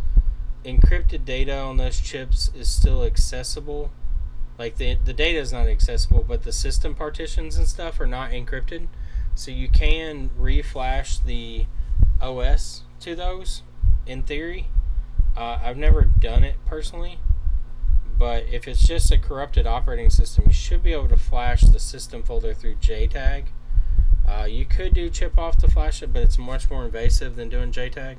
[SPEAKER 1] encrypted data on those chips is still accessible. Like the data is not accessible, but the system partitions and stuff are not encrypted. So you can reflash the OS to those in theory. I've never done it personally, but if it's just a corrupted operating system, you should be able to flash the system folder through JTAG. You could do chip off to flash it, but it's much more invasive than doing JTAG.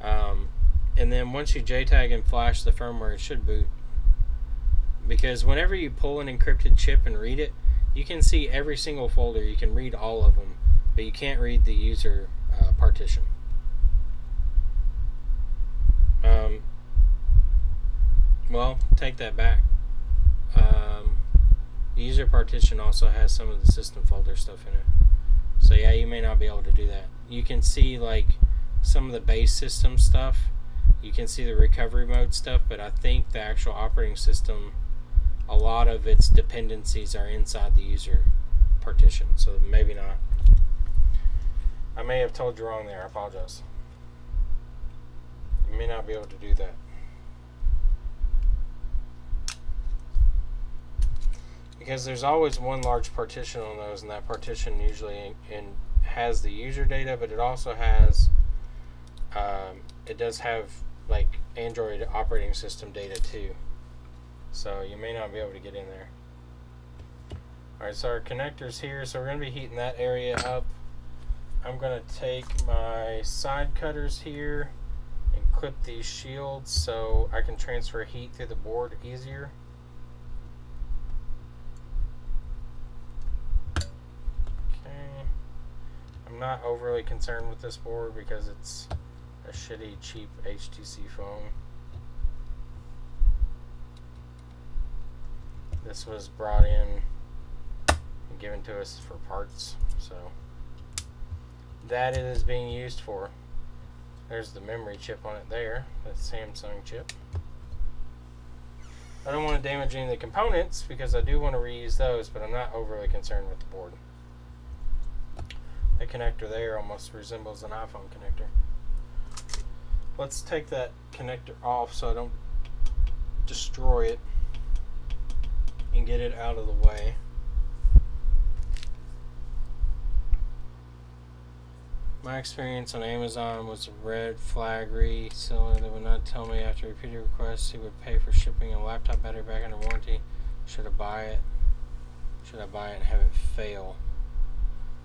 [SPEAKER 1] And then once you JTAG and flash the firmware, it should boot. Because whenever you pull an encrypted chip and read it, you can see every single folder. You can read all of them, but you can't read the user partition. Well, take that back. The user partition also has some of the system folder stuff in it. So yeah, you may not be able to do that. You can see like some of the base system stuff. You can see the recovery mode stuff, but I think the actual operating system, a lot of its dependencies are inside the user partition, so maybe not. I may have told you wrong there. I apologize. You may not be able to do that. Because there's always one large partition on those, and that partition usually has the user data, but it also has, it does have like Android operating system data too. So you may not be able to get in there. Alright, so our connector's here, so we're going to be heating that area up. I'm going to take my side cutters here and clip these shields so I can transfer heat through the board easier. Okay. I'm not overly concerned with this board because it's a shitty, cheap HTC foam. This was brought in and given to us for parts, so that it is being used for. There's the memory chip on it there, the Samsung chip. I don't want to damage any of the components because I do want to reuse those, but I'm not overly concerned with the board. The connector there almost resembles an iPhone connector. Let's take that connector off so I don't destroy it and get it out of the way. My experience on Amazon was a red flag reseller that would not tell me after repeated requests he would pay for shipping a laptop battery back under warranty. Should I buy it? Should I buy it and have it fail?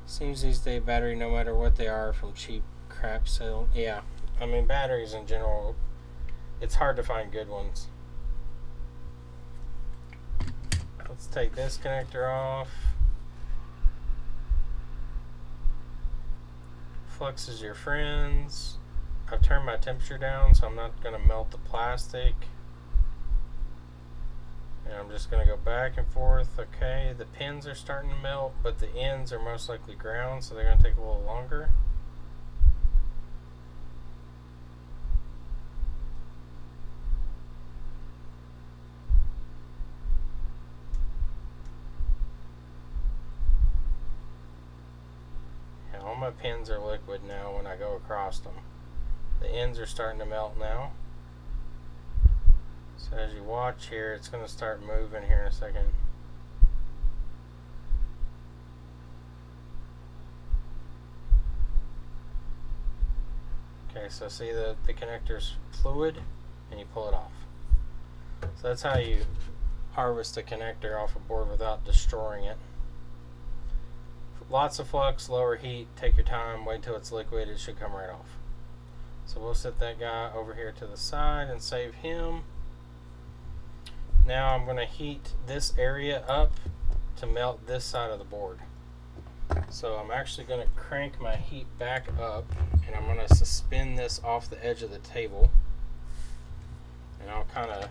[SPEAKER 1] Seems these days battery, no matter what they are, from cheap crap sale. Yeah, I mean batteries in general, it's hard to find good ones. Let's take this connector off. Flux is your friends. I've turned my temperature down so I'm not going to melt the plastic. And I'm just going to go back and forth. Okay, the pins are starting to melt, but the ends are most likely ground, so they're going to take a little longer. All my pins are liquid now when I go across them. The ends are starting to melt now. So as you watch here, it's going to start moving here in a second. Okay, so see the connector's fluid and you pull it off. So that's how you harvest a connector off a board without destroying it. Lots of flux, lower heat, take your time, wait till it's liquid, it should come right off. So we'll set that guy over here to the side and save him. Now I'm going to heat this area up to melt this side of the board. So I'm actually going to crank my heat back up and I'm going to suspend this off the edge of the table. And I'll kind of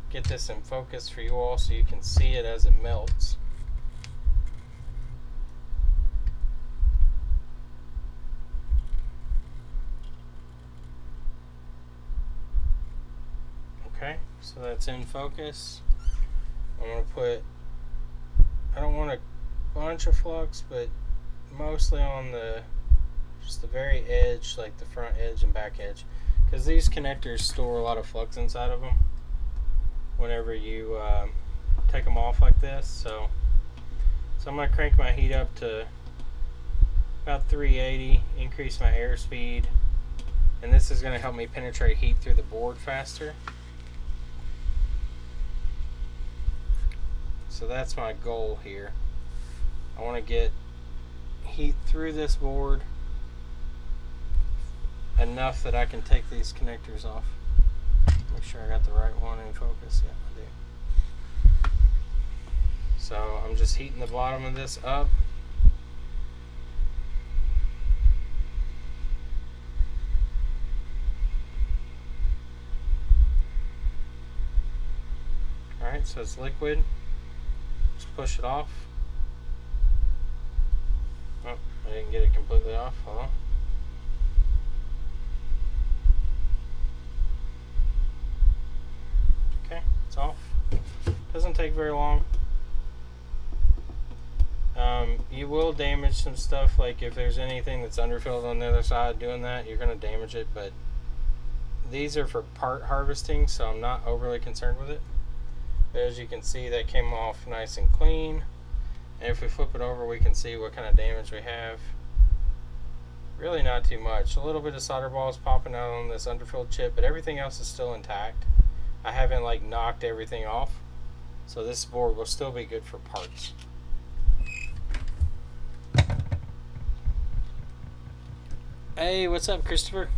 [SPEAKER 1] get this in focus for you all so you can see it as it melts. Okay, so that's in focus. I'm going to put, I don't want a bunch of flux, but mostly on just the very edge, like the front edge and back edge, because these connectors store a lot of flux inside of them whenever you take them off like this. So I'm going to crank my heat up to about 380, increase my airspeed, and this is going to help me penetrate heat through the board faster. So that's my goal here. I want to get heat through this board enough that I can take these connectors off. Make sure I got the right one in focus. Yeah, I do. So I'm just heating the bottom of this up. Alright, so it's liquid. Just push it off. Oh, I didn't get it completely off. Hold on. Okay, it's off. Doesn't take very long. You will damage some stuff, like if there's anything that's underfilled on the other side doing that, you're going to damage it, but these are for part harvesting, so I'm not overly concerned with it. But as you can see, that came off nice and clean. And if we flip it over, we can see what kind of damage we have. Really not too much. A little bit of solder balls popping out on this underfilled chip, but everything else is still intact. I haven't like knocked everything off, so this board will still be good for parts. Hey, what's up, Christopher?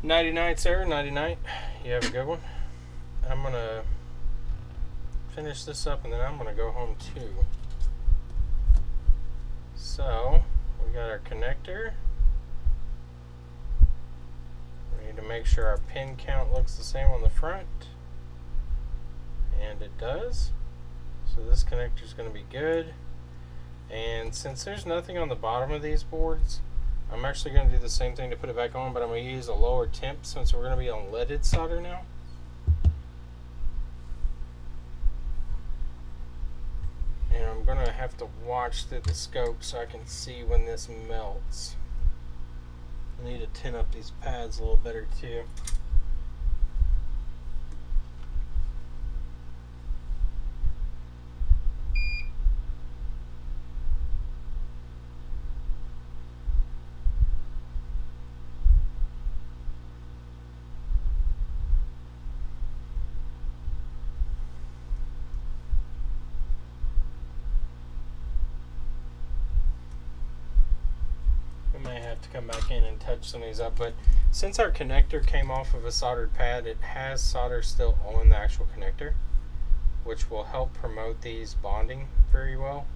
[SPEAKER 1] Nighty night, sir. Nighty night. You have a good one. I'm gonna finish this up and then I'm gonna go home too. So we got our connector. We need to make sure our pin count looks the same on the front, and it does. So this connector is going to be good. And since there's nothing on the bottom of these boards, I'm actually going to do the same thing to put it back on, but I'm going to use a lower temp since we're going to be on leaded solder now. And I'm going to have to watch through the scope so I can see when this melts. I need to tin up these pads a little better too. May have to come back in and touch some of these up, but since our connector came off of a soldered pad, it has solder still on the actual connector, which will help promote these bonding very well.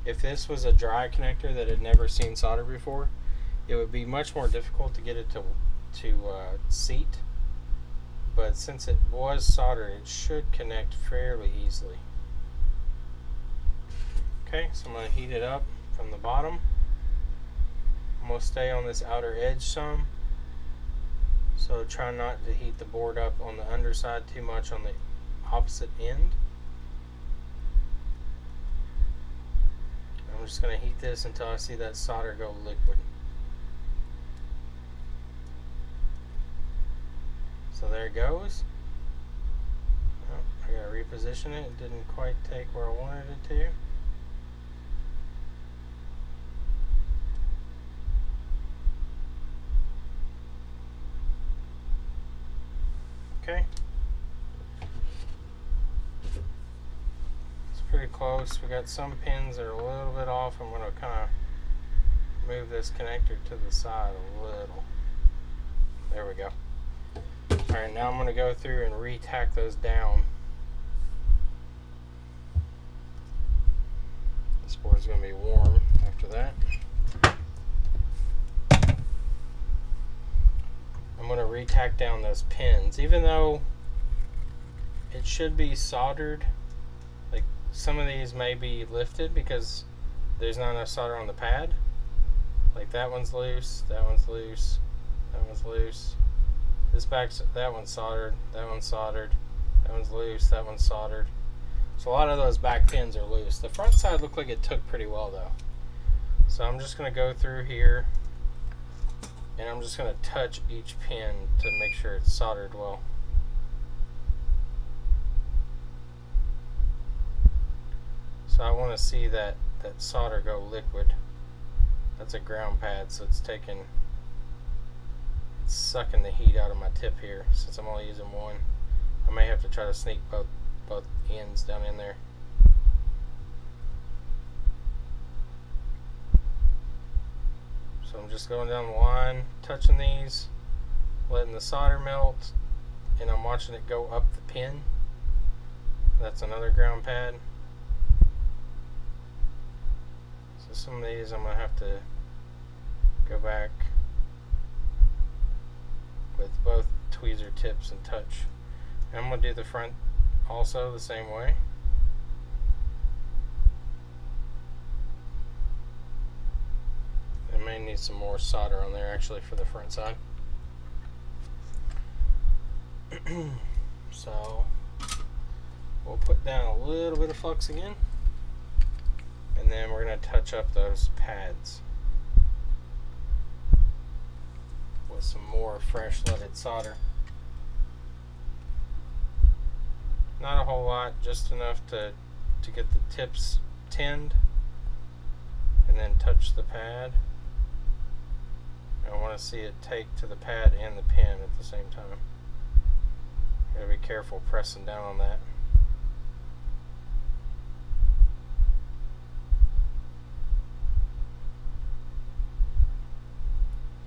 [SPEAKER 1] If this was a dry connector that had never seen solder before, it would be much more difficult to get it to seat, but since it was soldered, it should connect fairly easily. Okay, so I'm going to heat it up from the bottom. I'm going to stay on this outer edge some, so try not to heat the board up on the underside too much on the opposite end. I'm just going to heat this until I see that solder go liquid. So there it goes. Oh, I got to reposition it. It didn't quite take where I wanted it to. Okay, it's pretty close. We got some pins that are a little bit off. I'm going to kind of move this connector to the side a little. There we go. Alright, now I'm going to go through and re-tack those down. This board's going to be warm after that. I'm going to re-tack down those pins, even though it should be soldered. Like some of these may be lifted because there's not enough solder on the pad. Like that one's loose, that one's loose, that one's loose. This back's, that one's soldered, that one's soldered, that one's loose, that one's soldered. So a lot of those back pins are loose. The front side looked like it took pretty well though. So I'm just going to go through here and I'm just going to touch each pin to make sure it's soldered well. So I want to see that solder go liquid. That's a ground pad, so it's sucking the heat out of my tip here. Since I'm only using one, I may have to try to sneak both ends down in there. So I'm just going down the line, touching these, letting the solder melt, and I'm watching it go up the pin. That's another ground pad. So some of these I'm going to have to go back with both tweezer tips and touch. And I'm going to do the front also the same way. I may need some more solder on there actually for the front side. So we'll put down a little bit of flux again, and then we're going to touch up those pads with some more fresh leaded solder. Not a whole lot, just enough to get the tips tinned, and then touch the pad. I want to see it take to the pad and the pin at the same time. Gotta be careful pressing down on that.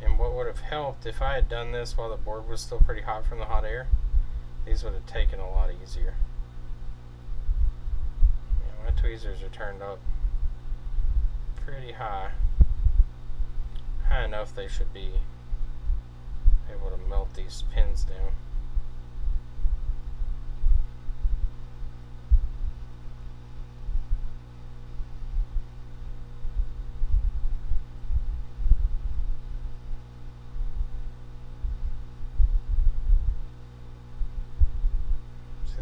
[SPEAKER 1] And what would have have helped if I had done this while the board was still pretty hot from the hot air. These would have taken a lot easier. Yeah, my tweezers are turned up pretty high. High enough they should be able to melt these pins down.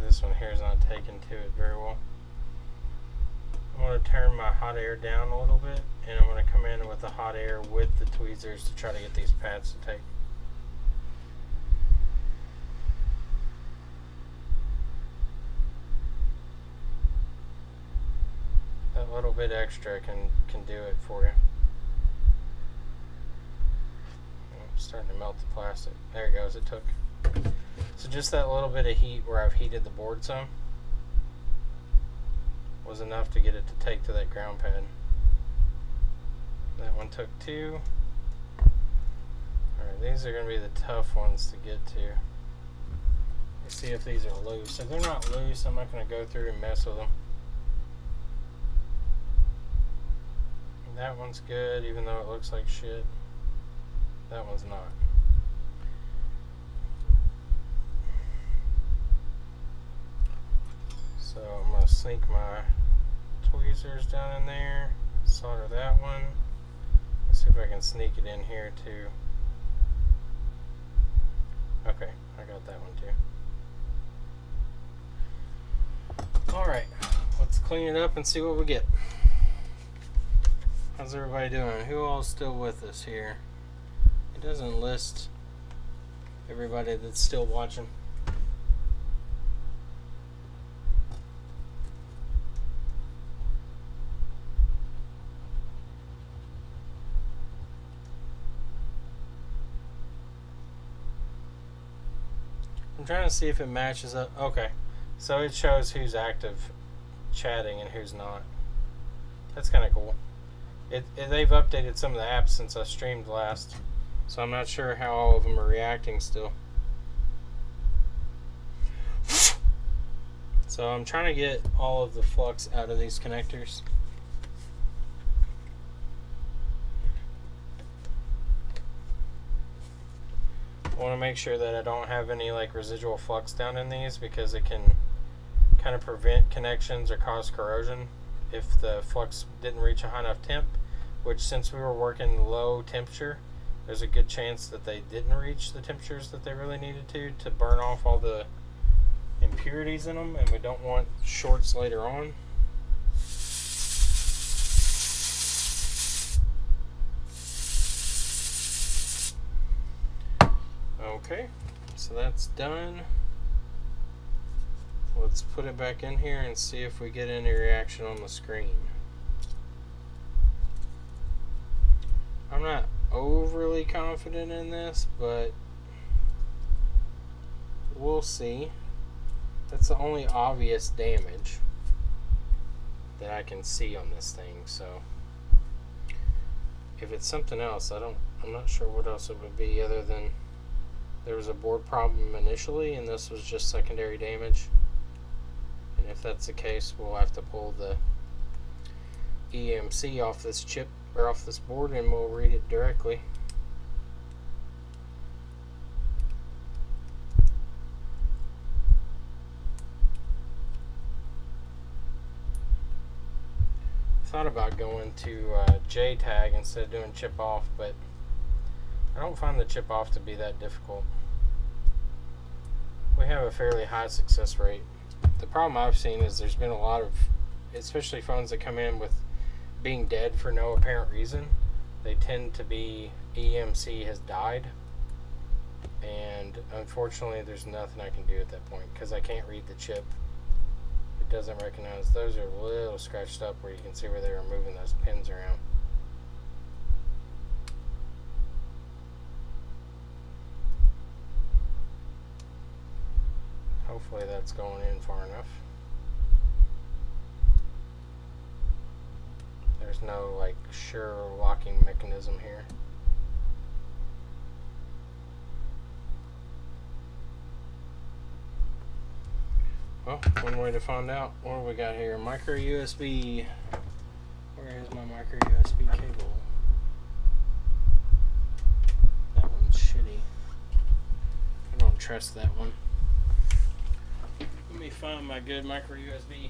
[SPEAKER 1] This one here is not taken to it very well. I'm going to turn my hot air down a little bit, and I'm going to come in with the hot air with the tweezers to try to get these pads to take. That little bit extra can do it for you. I'm starting to melt the plastic. There it goes, it took. So just that little bit of heat where I've heated the board some was enough to get it to take to that ground pad. That one took 2. Alright, these are going to be the tough ones to get to. Let's see if these are loose. If they're not loose, I'm not going to go through and mess with them. And that one's good, even though it looks like shit. That one's not. So I'm going to sneak my tweezers down in there, solder that one. Let's see if I can sneak it in here too. Okay, I got that one too. Alright, let's clean it up and see what we get. How's everybody doing? Who all's still with us here? It doesn't list everybody that's still watching. I'm trying to see if it matches up. Okay, so it shows who's active chatting and who's not. That's kind of cool. They've updated some of the apps since I streamed last, so I'm not sure how all of them are reacting still. So I'm trying to get all of the flux out of these connectors. I want to make sure that I don't have any like residual flux down in these, because it can kind of prevent connections or cause corrosion if the flux didn't reach a high enough temp, which since we were working low temperature, there's a good chance that they didn't reach the temperatures that they really needed to burn off all the impurities in them, and we don't want shorts later on. Okay, so that's done. Let's put it back in here and see if we get any reaction on the screen. I'm not overly confident in this, but we'll see. That's the only obvious damage that I can see on this thing, so if it's something else, I'm not sure what else it would be other than there was a board problem initially and this was just secondary damage. And if that's the case, we'll have to pull the EMC off this chip or off this board and we'll read it directly. Thought about going to JTAG instead of doing chip off, but I don't find the chip off to be that difficult. We have a fairly high success rate. The problem I've seen is there's been a lot of, especially phones that come in with being dead for no apparent reason, they tend to be EMC has died, and unfortunately there's nothing I can do at that point because I can't read the chip. It doesn't recognize. Those are a little scratched up where you can see where they were moving those pins around. Hopefully that's going in far enough. There's no like sure locking mechanism here. Well, one way to find out. What do we got here? Micro USB. Where is my micro USB cable? That one's shitty. I don't trust that one. Let me find my good micro USB.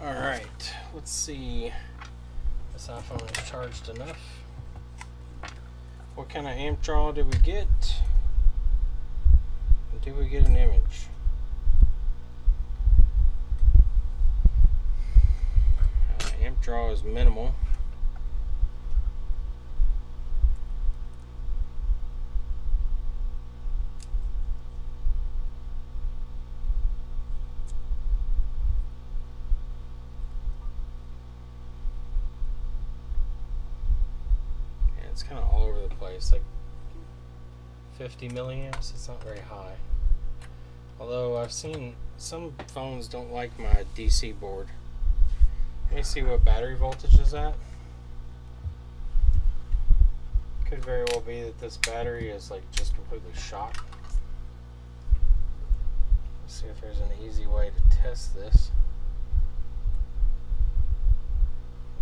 [SPEAKER 1] Alright, let's see. This iPhone is charged enough. What kind of amp draw did we get? Did we get an image? Amp draw is minimal. It's kind of all over the place, like 50 milliamps. It's not very high. Although I've seen some phones don't like my DC board. Let me see what battery voltage is at. Could very well be that this battery is like just completely shot. Let's see if there's an easy way to test this.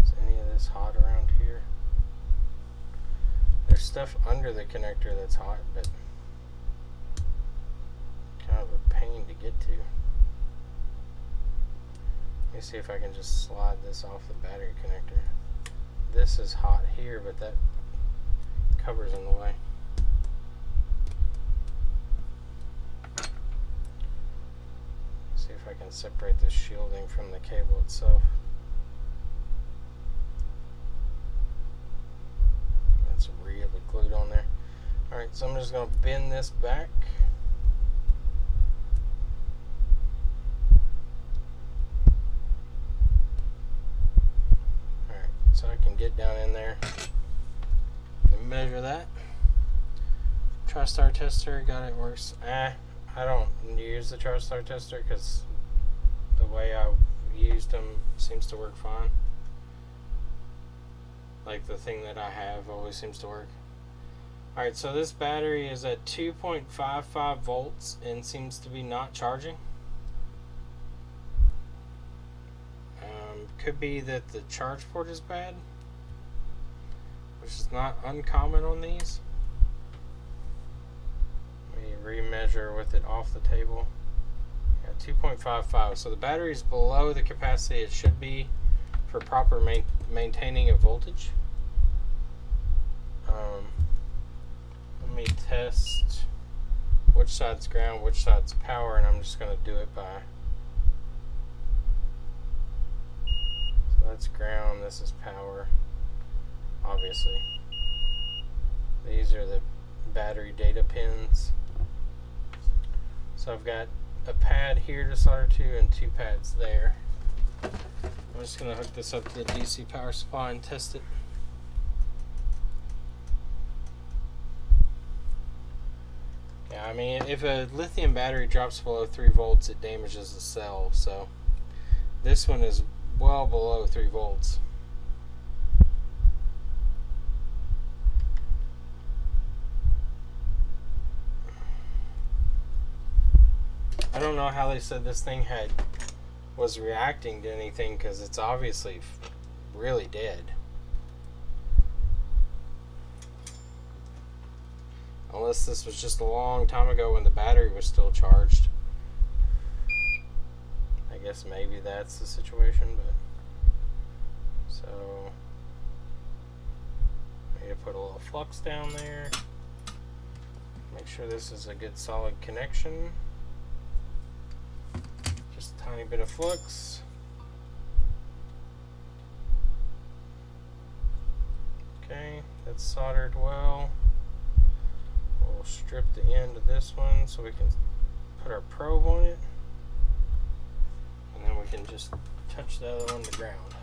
[SPEAKER 1] Is any of this hot around here? There's stuff under the connector that's hot, but kind of a pain to get to. Let me see if I can just slide this off the battery connector. This is hot here, but that cover's in the way. See if I can separate this shielding from the cable itself. It's really glued on there. Alright, so I'm just going to bend this back. Alright, so I can get down in there and measure that. TriStar tester, got it, works. I don't use the TriStar tester because the way I used them seems to work fine. Like the thing that I have always seems to work. Alright, so this battery is at 2.55 volts and seems to be not charging. Could be that the charge port is bad, which is not uncommon on these. Let me remeasure with it off the table. Yeah, 2.55. So the battery is below the capacity it should be for proper maintaining of voltage. Let me test which side's ground, which side's power, and I'm just going to do it by. So that's ground, this is power, obviously. These are the battery data pins. So I've got a pad here to solder to and two pads there. I'm just going to hook this up to the DC power supply and test it. Yeah, I mean, if a lithium battery drops below 3 volts, it damages the cell. So this one is well below 3 volts. I don't know how they said this thing was reacting to anything, because it's obviously really dead. Unless this was just a long time ago when the battery was still charged. I guess maybe that's the situation, but so I need to put a little flux down there. Make sure this is a good solid connection. Just a tiny bit of flux. Okay, that's soldered well. We'll strip the end of this one so we can put our probe on it, and then we can just touch the other one to ground.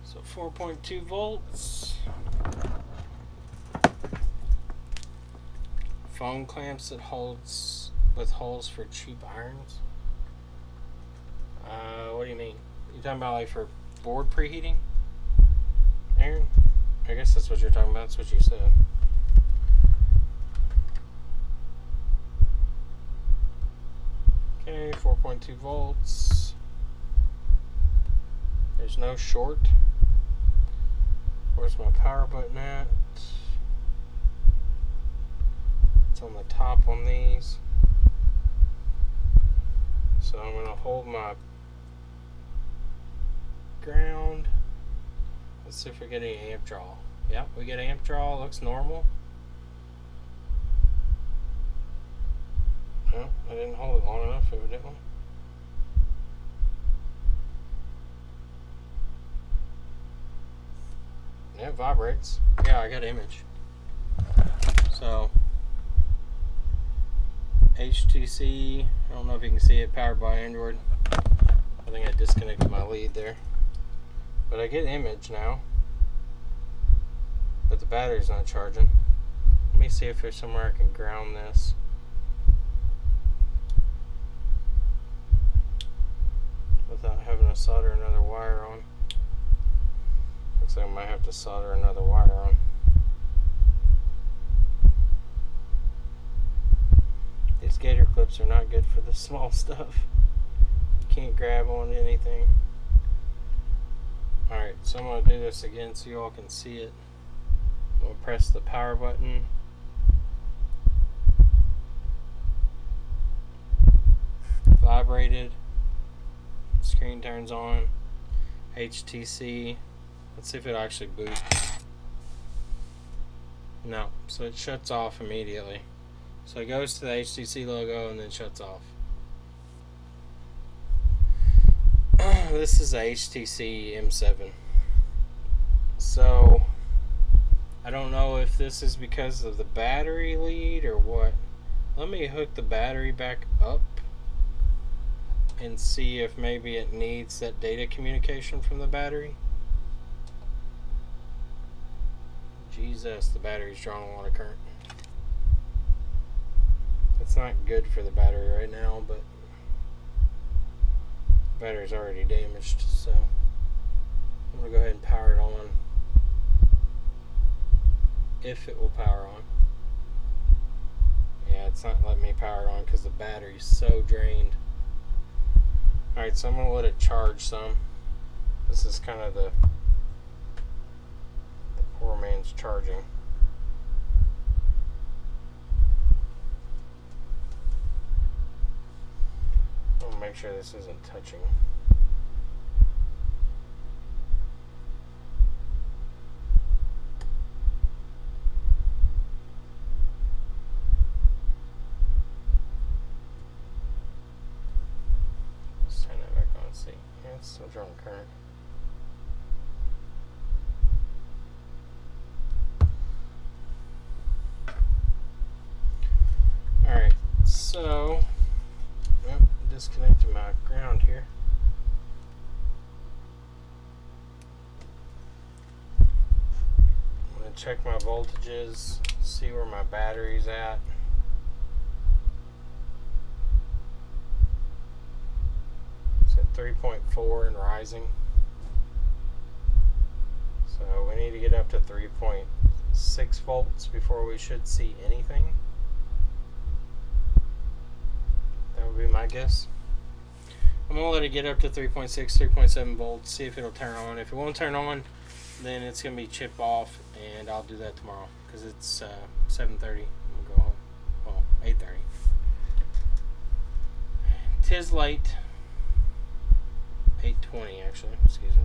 [SPEAKER 1] So 4.2 volts. Foam clamps that holds with holes for cheap irons. What do you mean? You talking about like for board preheating? Aaron? I guess that's what you're talking about. That's what you said. Okay, 4.2 volts. There's no short. Where's my power button at? It's on the top on these. So I'm going to hold my ground. Let's see if we get any amp draw. Yep, we get amp draw. Looks normal. Oh, I didn't hold it long enough, evidently. Yeah, it vibrates. Yeah, I got image. So, HTC, I don't know if you can see it, powered by Android. I think I disconnected my lead there. But I get image now. But the battery's not charging. Let me see if there's somewhere I can ground this. Without having to solder another wire on. Looks like I might have to solder another wire on. These gator clips are not good for the small stuff. You can't grab on anything. Alright, so I'm going to do this again so you all can see it. I'm going to press the power button. Vibrated. Screen turns on. HTC. Let's see if it actually boots. No, so it shuts off immediately. So it goes to the HTC logo and then shuts off. This is a HTC M7. So I don't know if this is because of the battery lead or what. Let me hook the battery back up and see if maybe it needs that data communication from the battery. Jesus, the battery's drawing a lot of current. It's not good for the battery right now, but the battery's already damaged, so I'm going to go ahead and power it on. If it will power on. Yeah, it's not letting me power it on because the battery's so drained. Alright, so I'm going to let it charge some. This is kind of the poor man's charging. I'll make sure this isn't touching. Let's turn that back on and see. Yeah, it's still drawing current. Alright, so disconnected my ground here. I'm going to check my voltages, see where my battery's at. It's at 3.4 and rising. So we need to get up to 3.6 volts before we should see anything. That would be my guess. I'm going to let it get up to 3.6, 3.7 volts, see if it'll turn on. If it won't turn on, then it's going to be chip off, and I'll do that tomorrow because it's 7:30. I'm going to go home. Well, 8:30. Tis late. 8:20 actually, excuse me.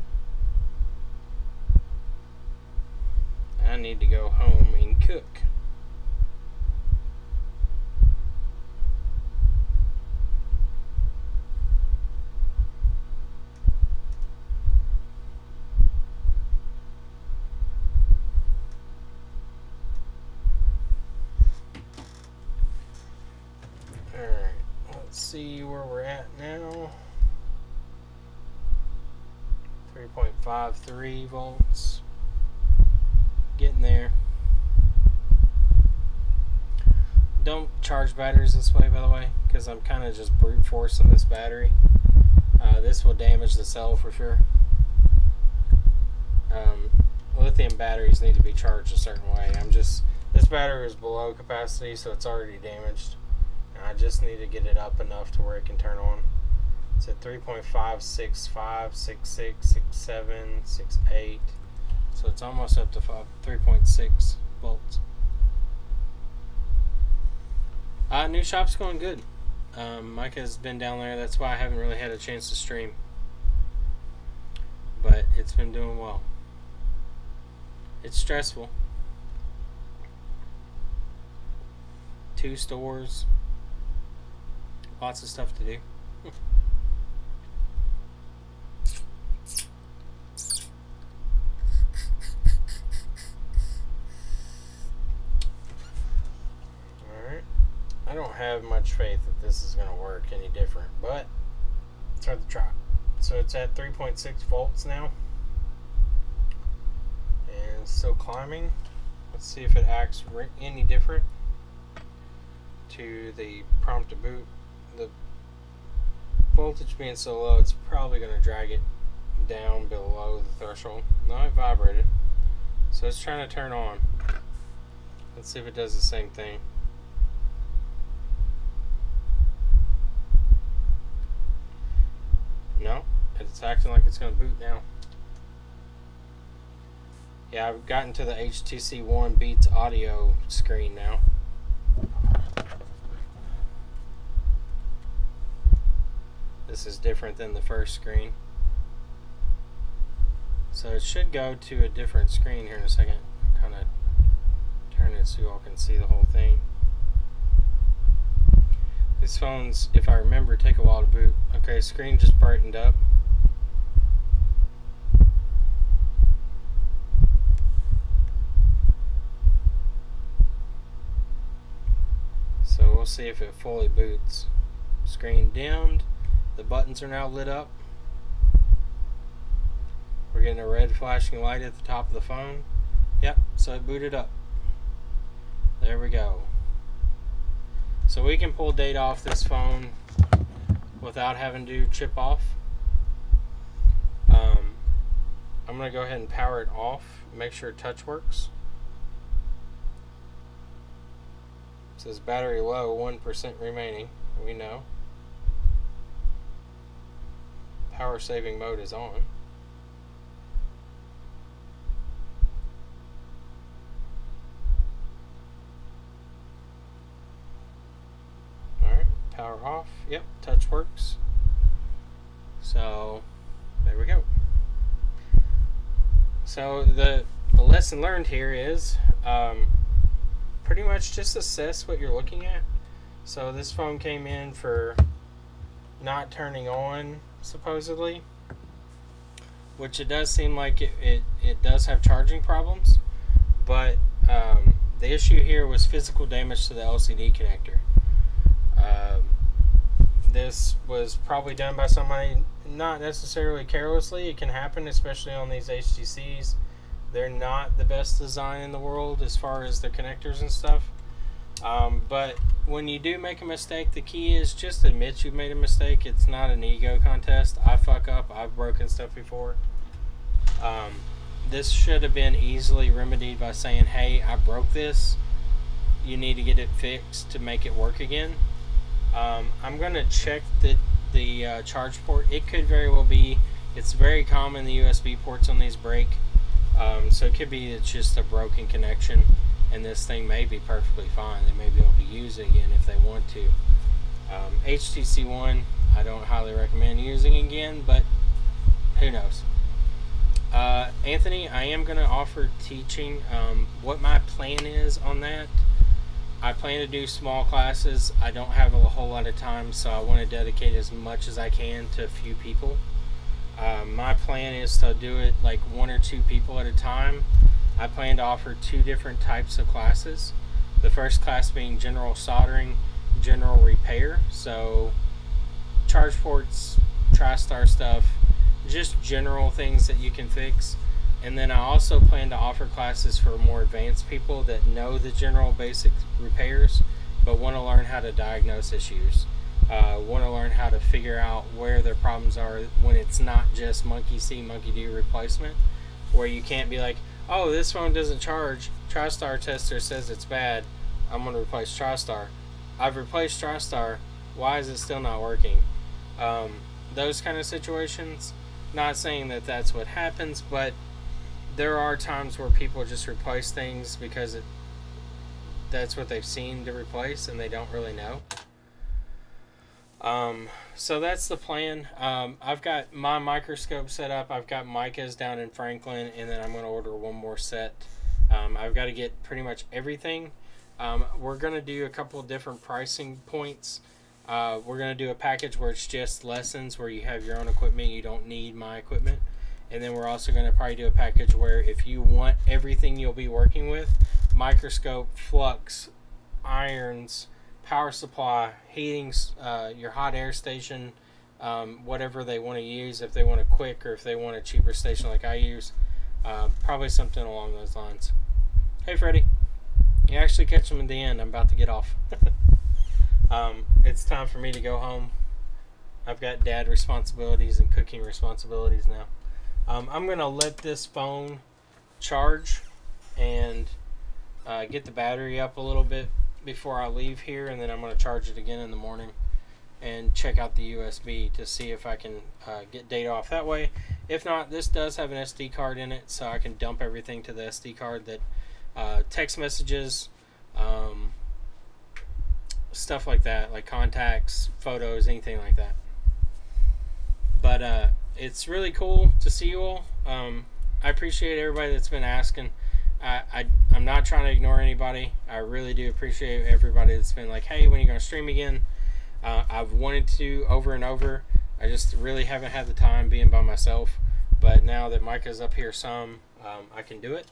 [SPEAKER 1] I need to go home and cook. Alright, let's see where we're at now. 3.53 volts. Getting there. Don't charge batteries this way, by the way, because I'm kind of just brute forcing this battery. This will damage the cell for sure. lithium batteries need to be charged a certain way. This battery is below capacity, so it's already damaged. And I just need to get it up enough to where it can turn on. It's at 3.5, 6.5, 6.6, 6.7, 6.8. So it's almost up to 3.6 volts. New shop's going good. Mike has been down there. That's why I haven't really had a chance to stream. But it's been doing well. It's stressful. 2 stores. Lots of stuff to do. Alright. I don't have much faith that this is going to work any different, but it's worth a try. So it's at 3.6 volts now. And still climbing. Let's see if it acts any different to the prompt to boot. The voltage being so low, it's probably going to drag it down below the threshold. No, it vibrated. So it's trying to turn on. Let's see if it does the same thing. No, it's acting like it's going to boot now. Yeah, I've gotten to the HTC One Beats audio screen now. This is different than the first screen. So it should go to a different screen here in a second. Kind of turn it so you all can see the whole thing. These phones, if I remember, take a while to boot. Okay, screen just brightened up. So we'll see if it fully boots. Screen dimmed. The buttons are now lit up. We're getting a red flashing light at the top of the phone. Yep, so it booted up. There we go. So we can pull data off this phone without having to chip off. I'm going to go ahead and power it off. Make sure touch works. It says battery low, 1% remaining. We know. Power saving mode is on. Alright, power off. Yep, touch works. So, there we go. So, the lesson learned here is pretty much just assess what you're looking at. So, this phone came in for not turning on, supposedly, which it does seem like it does have charging problems, but the issue here was physical damage to the LCD connector. This was probably done by somebody not necessarily carelessly. It can happen, especially on these HTCs. They're not the best design in the world as far as their connectors and stuff. But when you do make a mistake, the key is just admit you made a mistake. It's not an ego contest. I fuck up. I've broken stuff before. This should have been easily remedied by saying, hey, I broke this. You need to get it fixed to make it work again. I'm going to check the charge port. It could very well be, it's very common the USB ports on these break. So it could be it's just a broken connection. And this thing may be perfectly fine. They may be able to use it again if they want to. HTC One, I don't highly recommend using again, but who knows. Anthony, I am going to offer teaching. What my plan is on that, I plan to do small classes. I don't have a whole lot of time, so I want to dedicate as much as I can to a few people. My plan is to do it like 1 or 2 people at a time. I plan to offer 2 different types of classes. The first class being general soldering, general repair, so charge ports, TriStar stuff, just general things that you can fix. And then I also plan to offer classes for more advanced people that know the general basic repairs but want to learn how to diagnose issues, want to learn how to figure out where their problems are when it's not just monkey see, monkey do replacement, where you can't be like, oh, this phone doesn't charge. TriStar tester says it's bad. I'm going to replace TriStar. I've replaced TriStar. Why is it still not working? Those kind of situations. Not saying that that's what happens, but there are times where people just replace things because that's what they've seen to replace and they don't really know. So that's the plan. I've got my microscope set up. I've got Micah's down in Franklin, and then I'm going to order one more set. I've got to get pretty much everything. We're going to do a couple of different pricing points. We're going to do a package where it's just lessons, where you have your own equipment. You don't need my equipment. And then we're also going to probably do a package where if you want everything you'll be working with, microscope, flux, irons, power supply, heating, your hot air station, whatever they want to use, if they want a quick or if they want a cheaper station like I use, probably something along those lines. Hey Freddie, you actually catch them in the end. I'm about to get off. It's time for me to go home. I've got dad responsibilities and cooking responsibilities now. I'm going to let this phone charge and get the battery up a little bit before I leave here, and then I'm going to charge it again in the morning and check out the USB to see if I can get data off that way. If not, this does have an SD card in it, so I can dump everything to the SD card, that text messages, stuff like that, like contacts, photos, anything like that. But it's really cool to see you all. I appreciate everybody that's been asking. I'm not trying to ignore anybody. I really do appreciate everybody that's been like, hey, when are you going to stream again? I've wanted to over and over. I just really haven't had the time being by myself. But now that Micah's up here some, I can do it.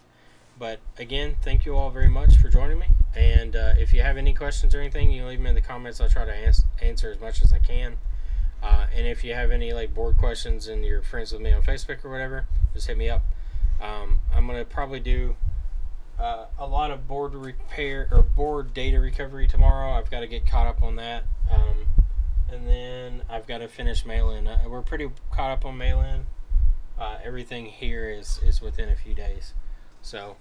[SPEAKER 1] But again, thank you all very much for joining me. And if you have any questions or anything, you leave them in the comments. I'll try to answer as much as I can. And if you have any like board questions and you're friends with me on Facebook or whatever, just hit me up. I'm going to probably do a lot of board repair or board data recovery tomorrow. I've got to get caught up on that. And then I've got to finish mail-in. We're pretty caught up on mail-in. Everything here is within a few days. So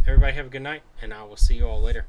[SPEAKER 1] everybody have a good night, and I will see you all later.